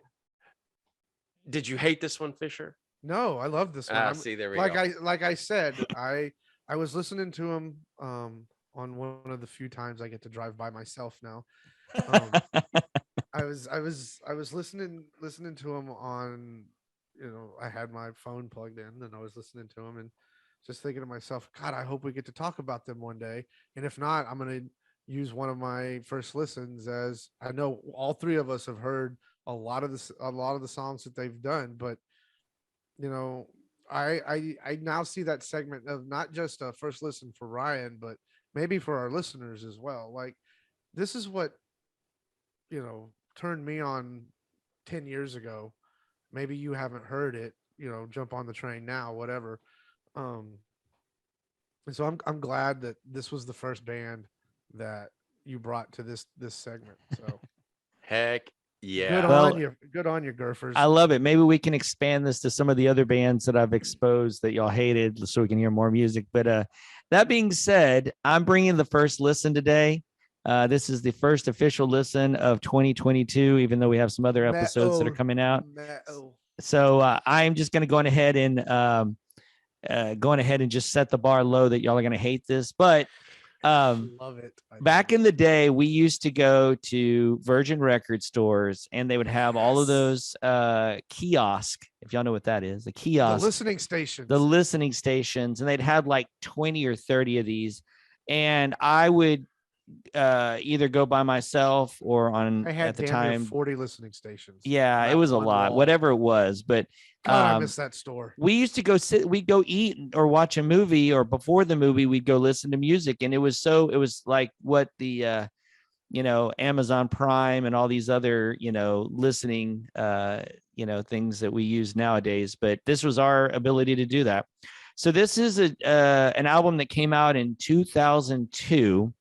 did you hate this one, Fisher? No, I love this one. See, there we go. Like I said, I was listening to him on one of the few times I get to drive by myself now. I was listening to him on, I had my phone plugged in and I was listening to him and just thinking to myself, God, I hope we get to talk about them one day. And if not, I'm going to use one of my first listens, as I know all three of us have heard a lot of the songs that they've done, but I now see that segment of not just a first listen for Ryan, but maybe for our listeners as well. Like, this is what turned me on 10 years ago. Maybe you haven't heard it, jump on the train now, whatever. And so I'm glad that this was the first band that you brought to this segment. So heck yeah. Good on you, Gurfers. I love it. Maybe we can expand this to some of the other bands that I've exposed that y'all hated, so we can hear more music. But that being said, I'm bringing the first listen today. This is the first official listen of 2022, even though we have some other episodes that are coming out. So I'm just going to go ahead and just set the bar low that y'all are going to hate this. But love it. Back in the day, we used to go to Virgin record stores, and they would have all of those kiosk, if y'all know what that is, the kiosk, the listening stations, and they'd have like 20 or 30 of these, and I would either go by myself or at the time 40 listening stations. Yeah, it was a lot, whatever it was, but God, I miss that store. We used to we'd go eat or watch a movie, or before the movie we'd go listen to music, and it was like what the Amazon Prime and all these other listening things that we use nowadays, but this was our ability to do that. So this is an album that came out in 2002.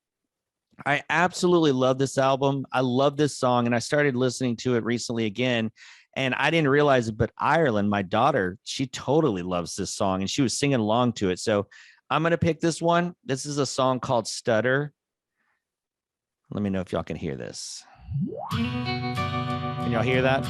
I absolutely love this album. I love this song, and I started listening to it recently again. And I didn't realize it, but Ireland, my daughter, she totally loves this song, and she was singing along to it. So I'm going to pick this one. This is a song called Stutter. Let me know if y'all can hear this. Can y'all hear that?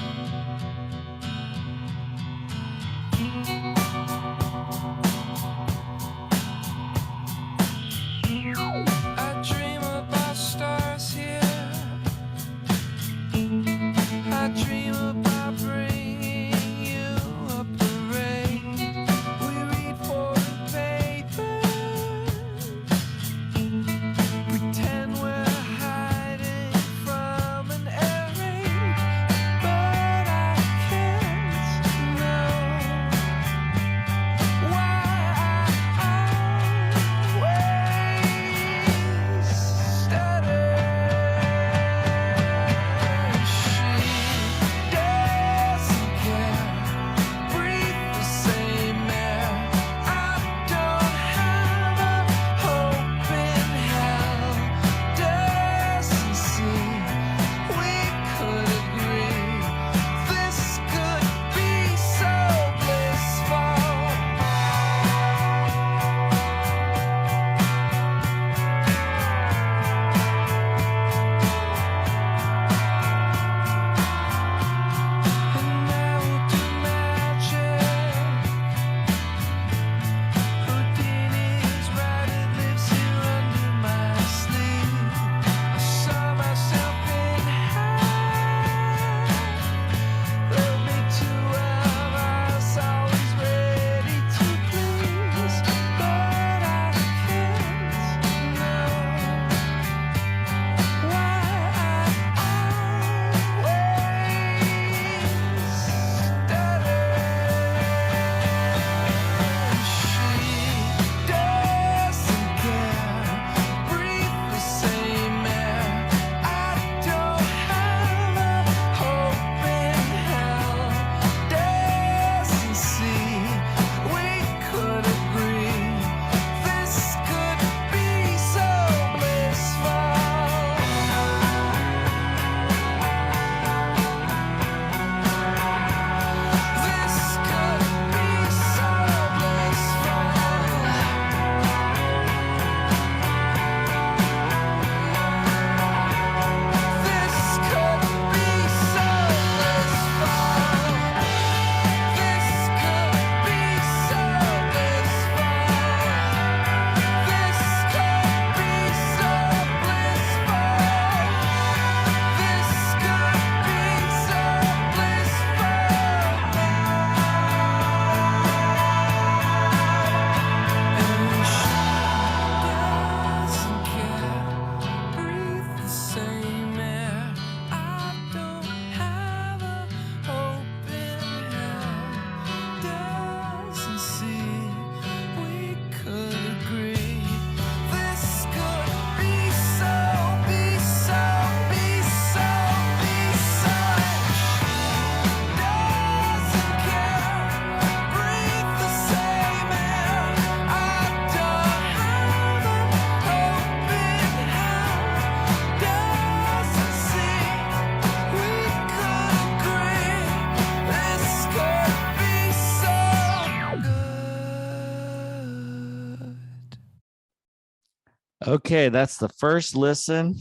Okay, that's the first listen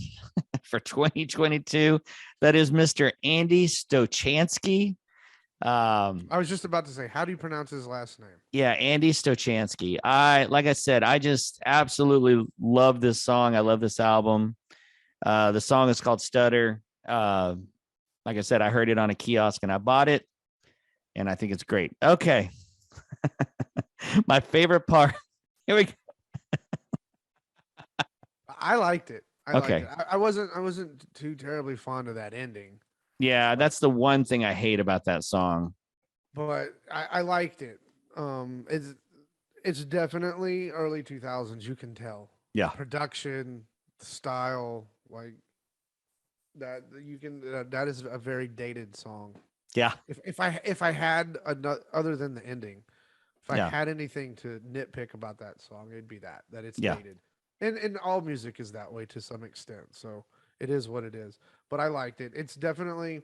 for 2022. That is Mr. Andy Stochansky. I was just about to say, how do you pronounce his last name? Yeah, Andy Stochansky. Like I said, I just absolutely love this song. I love this album. The song is called Stutter. Like I said, I heard it on a kiosk and I bought it, and I think it's great. Okay. My favorite part. Here we go. I liked it. Okay. Liked it. I wasn't too terribly fond of that ending. Yeah, that's the one thing I hate about that song. But I liked it. It's definitely early 2000s. You can tell. Yeah. Production, style, like that. You can. That is a very dated song. Yeah. If I had another, other than the ending, If I Yeah. had anything to nitpick about that song, it'd be that it's Yeah. dated. And all music is that way to some extent. So it is what it is. But I liked it. It's definitely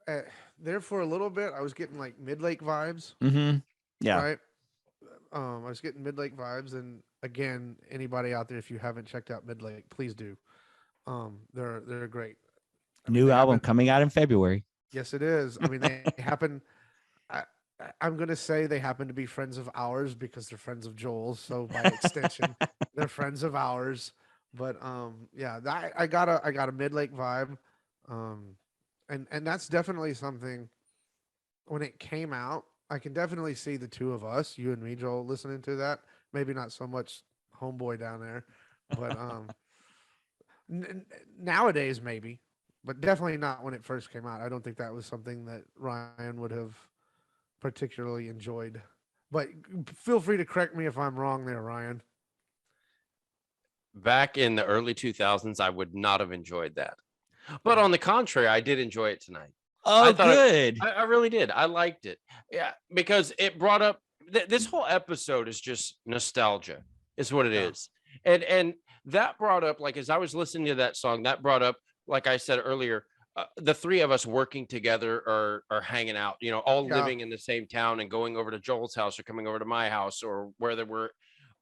uh, there for a little bit. I was getting like Mid Lake vibes, Mm-hmm. Yeah. right? I was getting Mid Lake vibes, and again, anybody out there, if you haven't checked out Mid Lake, please do. They're great. I mean, New they album happen. coming out in February. Yes, it is. I mean, they happen. I, I'm gonna say they happen to be friends of ours because they're friends of Joel's. So by extension, they're friends of ours. But yeah, I got a Mid Lake vibe, um, and that's definitely something. When it came out, I can definitely see the two of us, you and me, Joel, listening to that. Maybe not so much homeboy down there, but nowadays maybe, but definitely not when it first came out. I don't think that was something that Ryan would have particularly enjoyed. But feel free to correct me if I'm wrong there, Ryan. Back in the early 2000s, I would not have enjoyed that. But on the contrary, I did enjoy it tonight. Oh, good. I really did. I liked it. Yeah, because it brought up this whole episode is just nostalgia, is what it is. And that brought up, like, as I was listening to that song, that brought up, like I said earlier, the three of us working together or hanging out, you know, all living in the same town and going over to Joel's house or coming over to my house or whether we're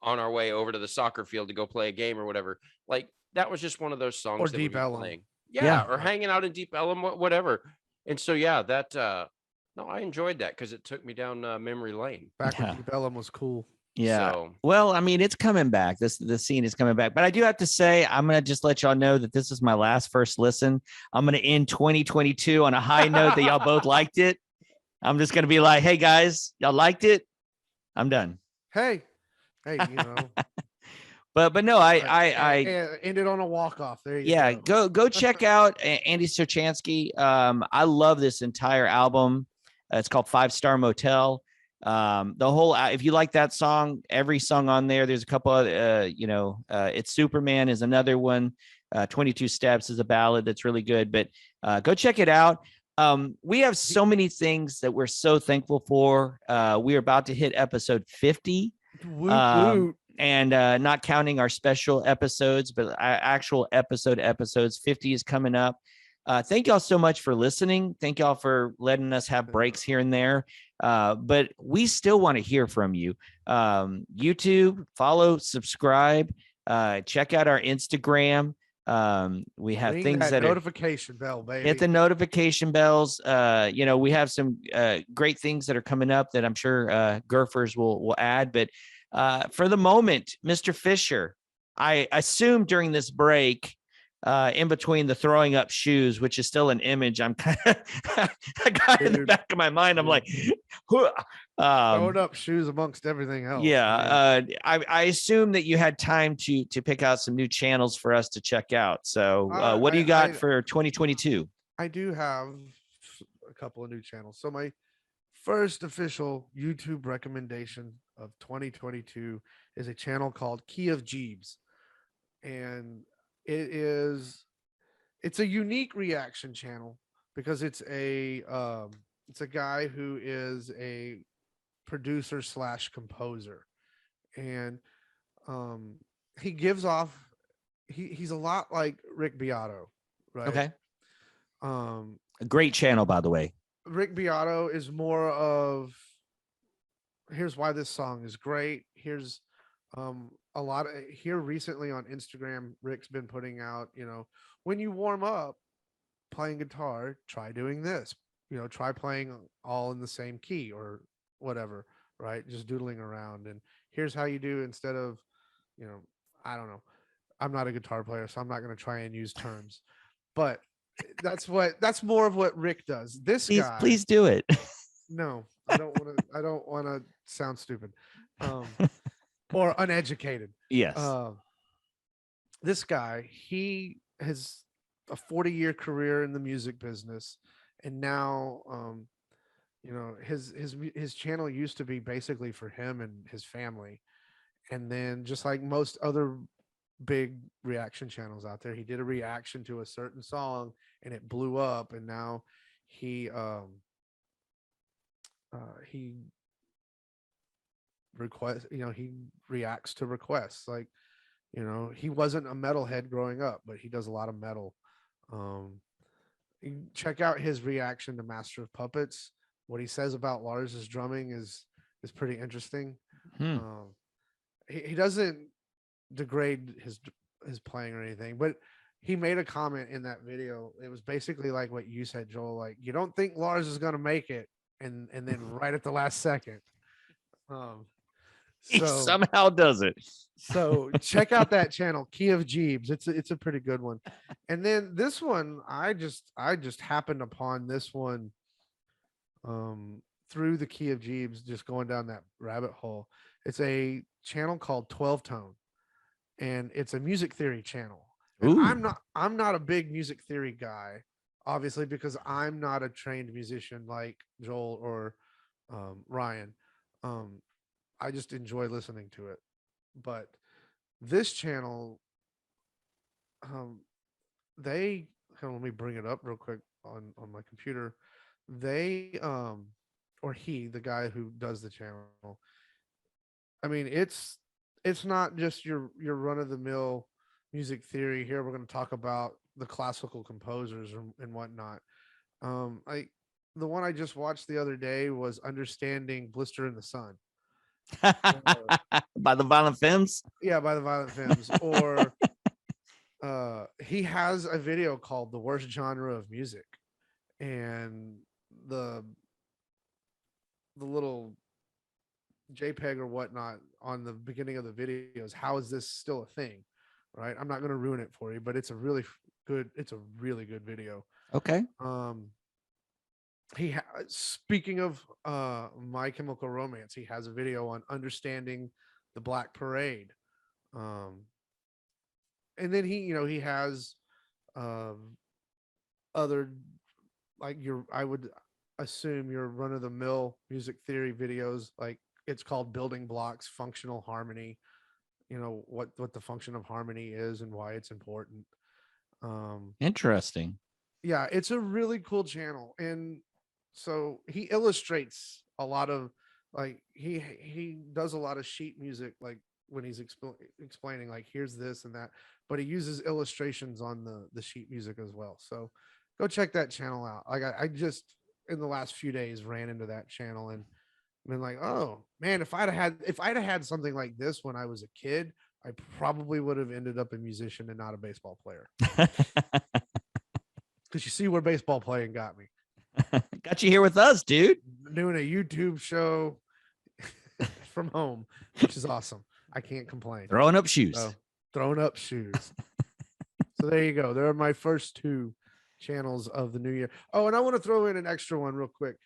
on our way over to the soccer field to go play a game or whatever. Like that was just one of those songs Or that Deep we'd be Ellum. playing. Yeah. Or hanging out in Deep Ellum, whatever. And so yeah, that no, I enjoyed that because it took me down memory lane. Back when Yeah. Deep Ellum was cool. Yeah. So Well, I mean, it's coming back. The scene is coming back. But I do have to say, I'm gonna just let y'all know that this is my last first listen. I'm gonna end 2022 on a high note that y'all both liked it. I'm just gonna be like, hey guys, y'all liked it. I'm done. Hey, you know. But no, I ended on a walk off. There you yeah, go. go check out Andy Serchansky. I love this entire album. It's called 5-Star Motel. The whole if you like that song, every song on there, there's a couple of It's Superman is another one. 22 Steps is a ballad that's really good, but go check it out. We have so many things that we're so thankful for. We are about to hit episode 50. And not counting our special episodes, but our actual episodes. 50 is coming up. Thank y'all so much for listening. Thank y'all for letting us have breaks here and there. But we still want to hear from you. YouTube, follow, subscribe, check out our Instagram. We have things that notification bell, baby. Hit the notification bells. We have some great things that are coming up that I'm sure Gurfers will add. But for the moment, Mr. Fisher, I assume during this break, in between the throwing up shoes, which is still an image I'm kind of I got in the back of my mind. I'm like, throwing up shoes amongst everything else. Yeah. I assume that you had time to pick out some new channels for us to check out. So what do you got for 2022? I do have a couple of new channels. So my first official YouTube recommendation of 2022 is a channel called Key of Jeebs. And it's a unique reaction channel because it's a guy who is a producer / composer, and he gives off he's a lot like Rick Beato, right? Okay. A great channel, by the way. Rick Beato is more of here's why this song is great. Here's a lot of here recently on Instagram, Rick's been putting out, when you warm up playing guitar, try doing this, try playing all in the same key or whatever, right? Just doodling around. And here's how you do instead of, I don't know. I'm not a guitar player, so I'm not going to try and use terms, but that's more of what Rick does. This guy, please do it. No, I don't want to sound stupid. Or uneducated. Yes. This guy, he has a 40-year career in the music business, and now, his channel used to be basically for him and his family, and then just like most other big reaction channels out there, he did a reaction to a certain song, and it blew up, and now he request, he reacts to requests. Like, he wasn't a metalhead growing up, but he does a lot of metal. You check out his reaction to Master of Puppets. What he says about Lars's drumming is pretty interesting. Hmm. He doesn't degrade his playing or anything, but he made a comment in that video. It was basically like what you said, Joel. Like, you don't think Lars is gonna make it, and then right at the last second. He So somehow does it. so check out that channel, Key of Jeebs. It's a pretty good one. And then this one, I just happened upon this one through the Key of Jeebs, just going down that rabbit hole. It's a channel called 12 Tone, and it's a music theory channel. And Ooh. I'm not a big music theory guy, obviously, because I'm not a trained musician like Joel or Ryan. I just enjoy listening to it. But this channel, they let me bring it up real quick on my computer. They or he, the guy who does the channel. I mean, it's not just your run of the mill music theory. Here we're going to talk about the classical composers and whatnot. I the one I just watched the other day was Understanding Blister in the Sun. By the Violent Femmes. Yeah, by the Violent Femmes. Or he has a video called The Worst Genre of Music, and the little JPEG or whatnot on the beginning of the video is, how is this still a thing? Right. I'm not going to ruin it for you, but it's a really good video. Okay. Speaking of My Chemical Romance, he has a video on Understanding the Black Parade. And then he has other, like, I would assume your run of the mill music theory videos. Like, it's called Building Blocks, Functional Harmony. What the function of harmony is and why it's important. Interesting. Yeah, it's a really cool channel. And so he illustrates a lot of, like, he does a lot of sheet music, like when he's explaining, like, here's this and that, but he uses illustrations on the sheet music as well. So go check that channel out. Like, I just in the last few days ran into that channel and been like, oh man, if I'd have had something like this when I was a kid, I probably would have ended up a musician and not a baseball player. Because you see where baseball playing got me. Got you here with us, dude. Doing a YouTube show from home, which is awesome. I can't complain. Throwing up shoes. So there you go. There are my first two channels of the new year. Oh, and I want to throw in an extra one real quick.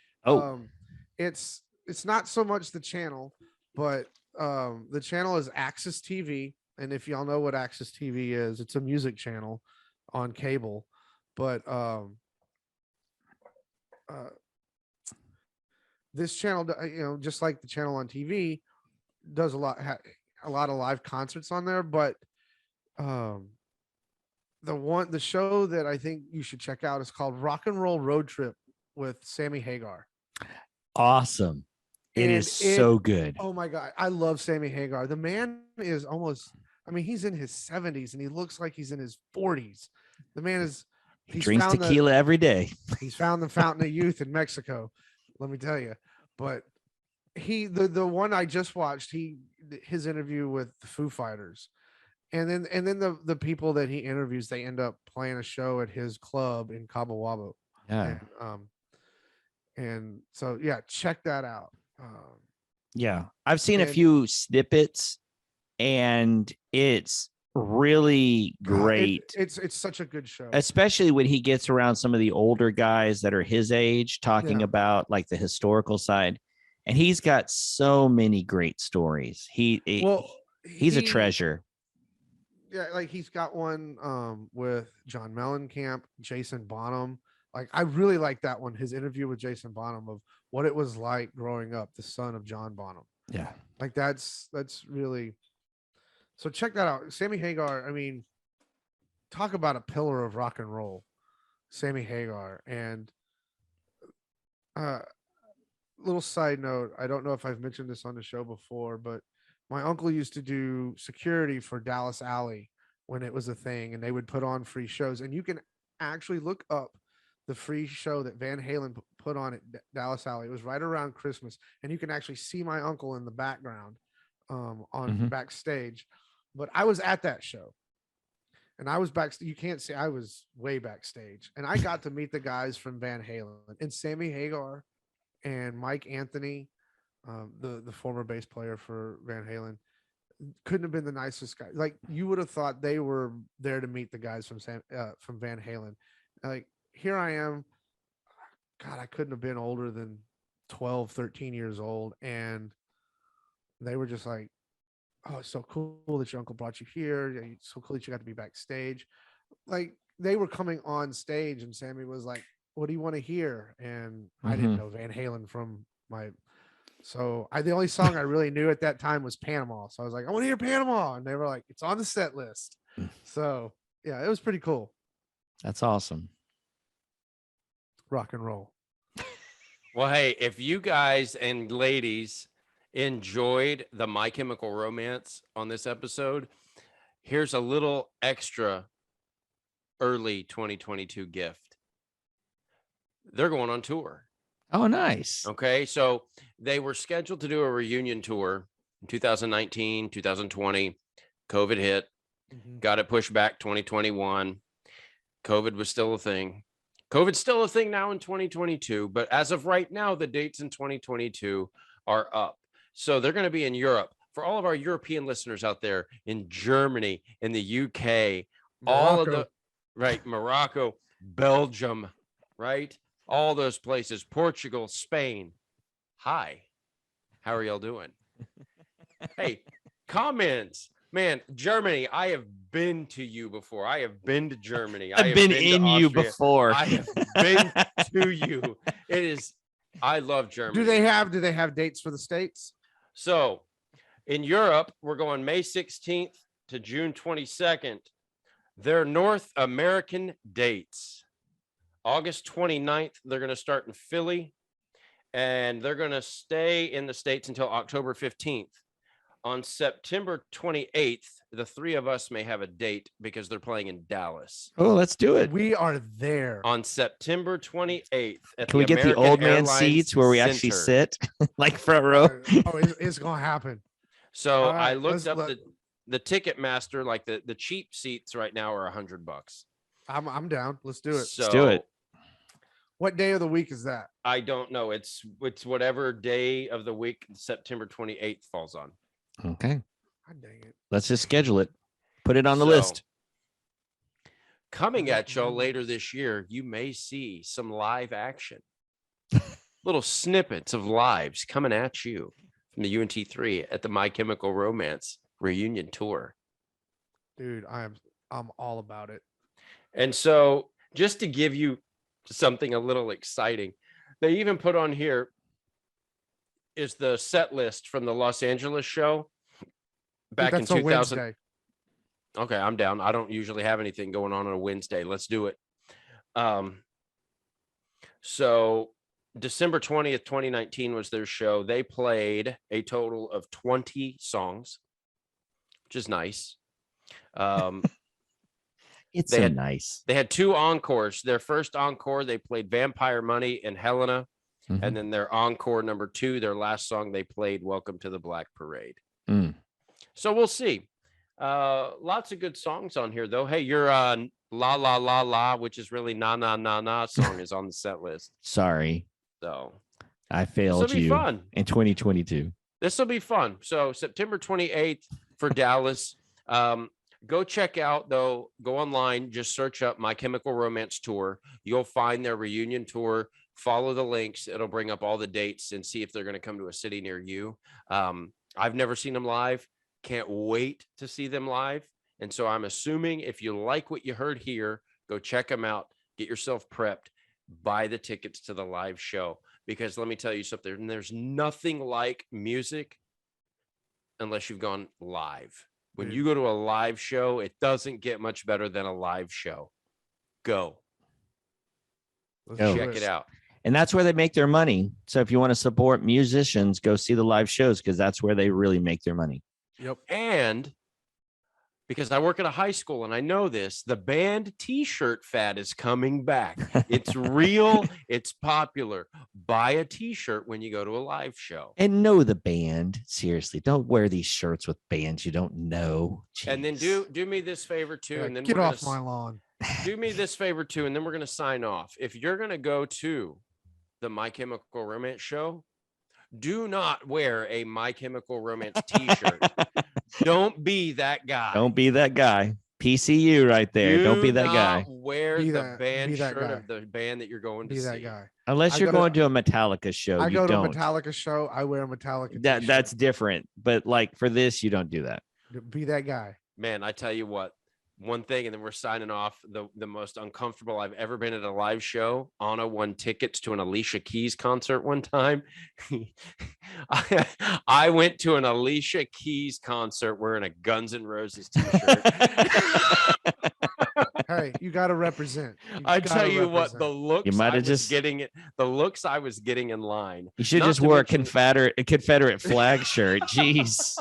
It's not so much the channel, but the channel is Axis TV. And if y'all know what Axis TV is, it's a music channel on cable. But this channel, just like the channel on TV, does a lot of live concerts on there. But the show that I think you should check out is called Rock and Roll Road Trip with Sammy Hagar. Awesome. It is so good. Oh my God. I love Sammy Hagar. The man is he's in his 70s and he looks like he's in his 40s. The man is, he drinks tequila every day. He's found the fountain of youth in Mexico, let me tell you. But the one I just watched, his interview with the Foo Fighters, and then the people that he interviews, they end up playing a show at his club in Cabo Wabo. Yeah. And so yeah, check that out. Yeah, I've seen a few snippets, and it's really great. It's such a good show, especially when he gets around some of the older guys that are his age, talking about like the historical side, and he's got so many great stories. He's a treasure. Yeah, like he's got one with John Mellencamp, Jason Bonham. Like, I really like that one, his interview with Jason Bonham, of what it was like growing up, the son of John Bonham. Yeah. Like, that's really, so check that out. Sammy Hagar, I mean, talk about a pillar of rock and roll, Sammy Hagar. And little side note. I don't know if I've mentioned this on the show before, but my uncle used to do security for Dallas Alley when it was a thing, and they would put on free shows. And you can actually look up the free show that Van Halen put on at Dallas Alley. It was right around Christmas, and you can actually see my uncle in the background on backstage. But I was at that show, and I was backstage. You can't see, I was way backstage, and I got to meet the guys from Van Halen and Sammy Hagar and Mike Anthony, the former bass player for Van Halen. Couldn't have been the nicest guy. Like, you would have thought they were there to meet the guys from Van Halen. Like, here I am. God, I couldn't have been older than 12, 13 years old. And they were just like, oh, it's so cool that your uncle brought you here. It's so cool that you got to be backstage. Like, they were coming on stage, and Sammy was like, what do you want to hear? And I didn't know Van Halen from my, so the only song I really knew at that time was Panama. So I was like, I want to hear Panama. And they were like, it's on the set list. So yeah, it was pretty cool. That's awesome. Rock and roll. Well, hey, if you guys and ladies enjoyed the My Chemical Romance on this episode, here's a little extra early 2022 gift. They're going on tour. Oh, nice. Okay, so they were scheduled to do a reunion tour in 2019, 2020. COVID hit, got it pushed back 2021. COVID was still a thing. COVID's still a thing now in 2022, but as of right now, the dates in 2022 are up. So they're going to be in Europe. For all of our European listeners out there, in Germany, in the UK, all of the, right, Morocco, Belgium, right? All those places, Portugal, Spain. Hi, how are y'all doing? Hey, comments. Man, Germany, I have been to you before. I have been to Germany. I've been in you before. I have been to you. It is, I love Germany. Do they have dates for the States? So in Europe, we're going May 16th to June 22nd. They're North American dates. August 29th, they're going to start in Philly, and they're going to stay in the States until October 15th. On September 28th, the three of us may have a date because they're playing in Dallas. Oh, let's do it. We are there. On September 28th. Can we get the old man seats where we actually sit, like front row? Oh, it's going to happen. So I looked up the Ticketmaster, like the cheap seats right now are $100. I'm down. Let's do it. So, let's do it. What day of the week is that? I don't know. It's whatever day of the week September 28th falls on. Okay. God dang it. Let's just schedule it. Put it on the list. Coming at y'all later this year, you may see some live action. Little snippets of lives coming at you from the UNT3 at the My Chemical Romance reunion tour. Dude, I'm all about it. And so just to give you something a little exciting, they even put on here is the set list from the Los Angeles show back in 2000. Okay, I'm down. I don't usually have anything going on a Wednesday. Let's do it. So December 20th, 2019 was their show. They played a total of 20 songs, which is nice. It's nice. They had two encores. Their first encore, they played Vampire Money and Helena. And then their encore number 2, their last song, they played Welcome to the Black Parade. So we'll see. Lots of good songs on here, though. Hey, your La La La La, which is really Na Na Na Na song, is on the set list. Sorry. So I failed you fun. In 2022. This will be fun. So September 28th for Dallas. Go check out, though. Go online. Just search up My Chemical Romance Tour. You'll find their reunion tour. Follow the links. It'll bring up all the dates and see if they're going to come to a city near you. I've never seen them live. Can't wait to see them live. And so I'm assuming if you like what you heard here, go check them out. Get yourself prepped. Buy the tickets to the live show. Because let me tell you something. There's nothing like music unless you've gone live. When you go to a live show, it doesn't get much better than a live show. Go. Check it out. And that's where they make their money. So if you want to support musicians, go see the live shows because that's where they really make their money. Yep. And because I work at a high school and I know this, the band t-shirt fad is coming back. It's real. It's popular. Buy a t-shirt when you go to a live show. And know the band. Seriously, don't wear these shirts with bands you don't know. And then Jeez. do me this favor too. Yeah, And then get we're off gonna my lawn. do me this favor too. And then we're going to sign off. If you're going to go to the My Chemical Romance show, do not wear a My Chemical Romance t-shirt. Don't be that guy. Don't be that guy. PCU right there. Don't be that not guy. Wear Be the that- band be that shirt guy. of the band that you're going to Be see. that guy. Unless I you're go going to- to a Metallica show. I you go to a don't. Metallica show. I wear a Metallica. That t-shirt. that's different. But like for this, you don't do that. Be that guy. Man, I tell you what, one thing, and then we're signing off. The most uncomfortable I've ever been at a live show. Anna won tickets to an Alicia Keys concert one time. I went to an Alicia Keys concert wearing a Guns N' Roses t-shirt. Hey, you got to represent. I gotta tell you what, the represent. looks might I have was just- getting it, the looks I was getting in line. You should Not just to wear mention- a Confederate flag shirt. Jeez.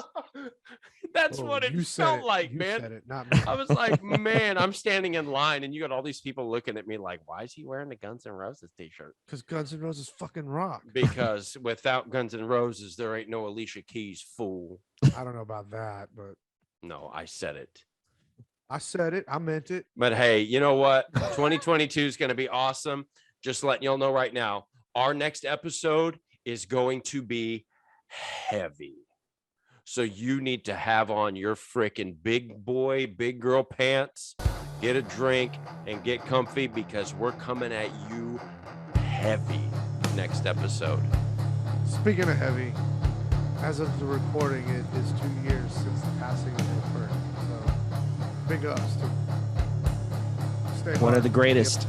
That's Oh, what it you said felt it. like, You man. said it, not me. I was like, man, I'm standing in line, and you got all these people looking at me like, why is he wearing the Guns N' Roses t-shirt? Because Guns N' Roses fucking rock. Because without Guns N' Roses, there ain't no Alicia Keys, fool. I don't know about that, but No, I said it. I said it. I meant it. But hey, you know what? 2022 is going to be awesome. Just letting y'all know right now, our next episode is going to be heavy. So you need to have on your freaking big boy, big girl pants, get a drink, and get comfy because we're coming at you heavy next episode. Speaking of heavy, as of the recording, it is 2 years since the passing of Neil Peart. So big ups to stay One of hard. the greatest,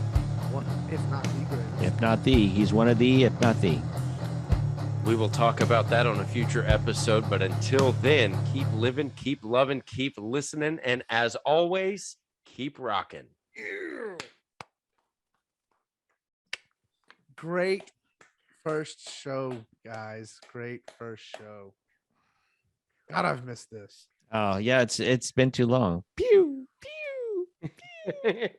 If not the greatest. if not the. He's one of the, if not the. We will talk about that on a future episode. But until then, keep living, keep loving, keep listening. And as always, keep rocking. Great first show, guys. Great first show. God, I've missed this. Oh yeah, it's been too long. Pew pew. Bye.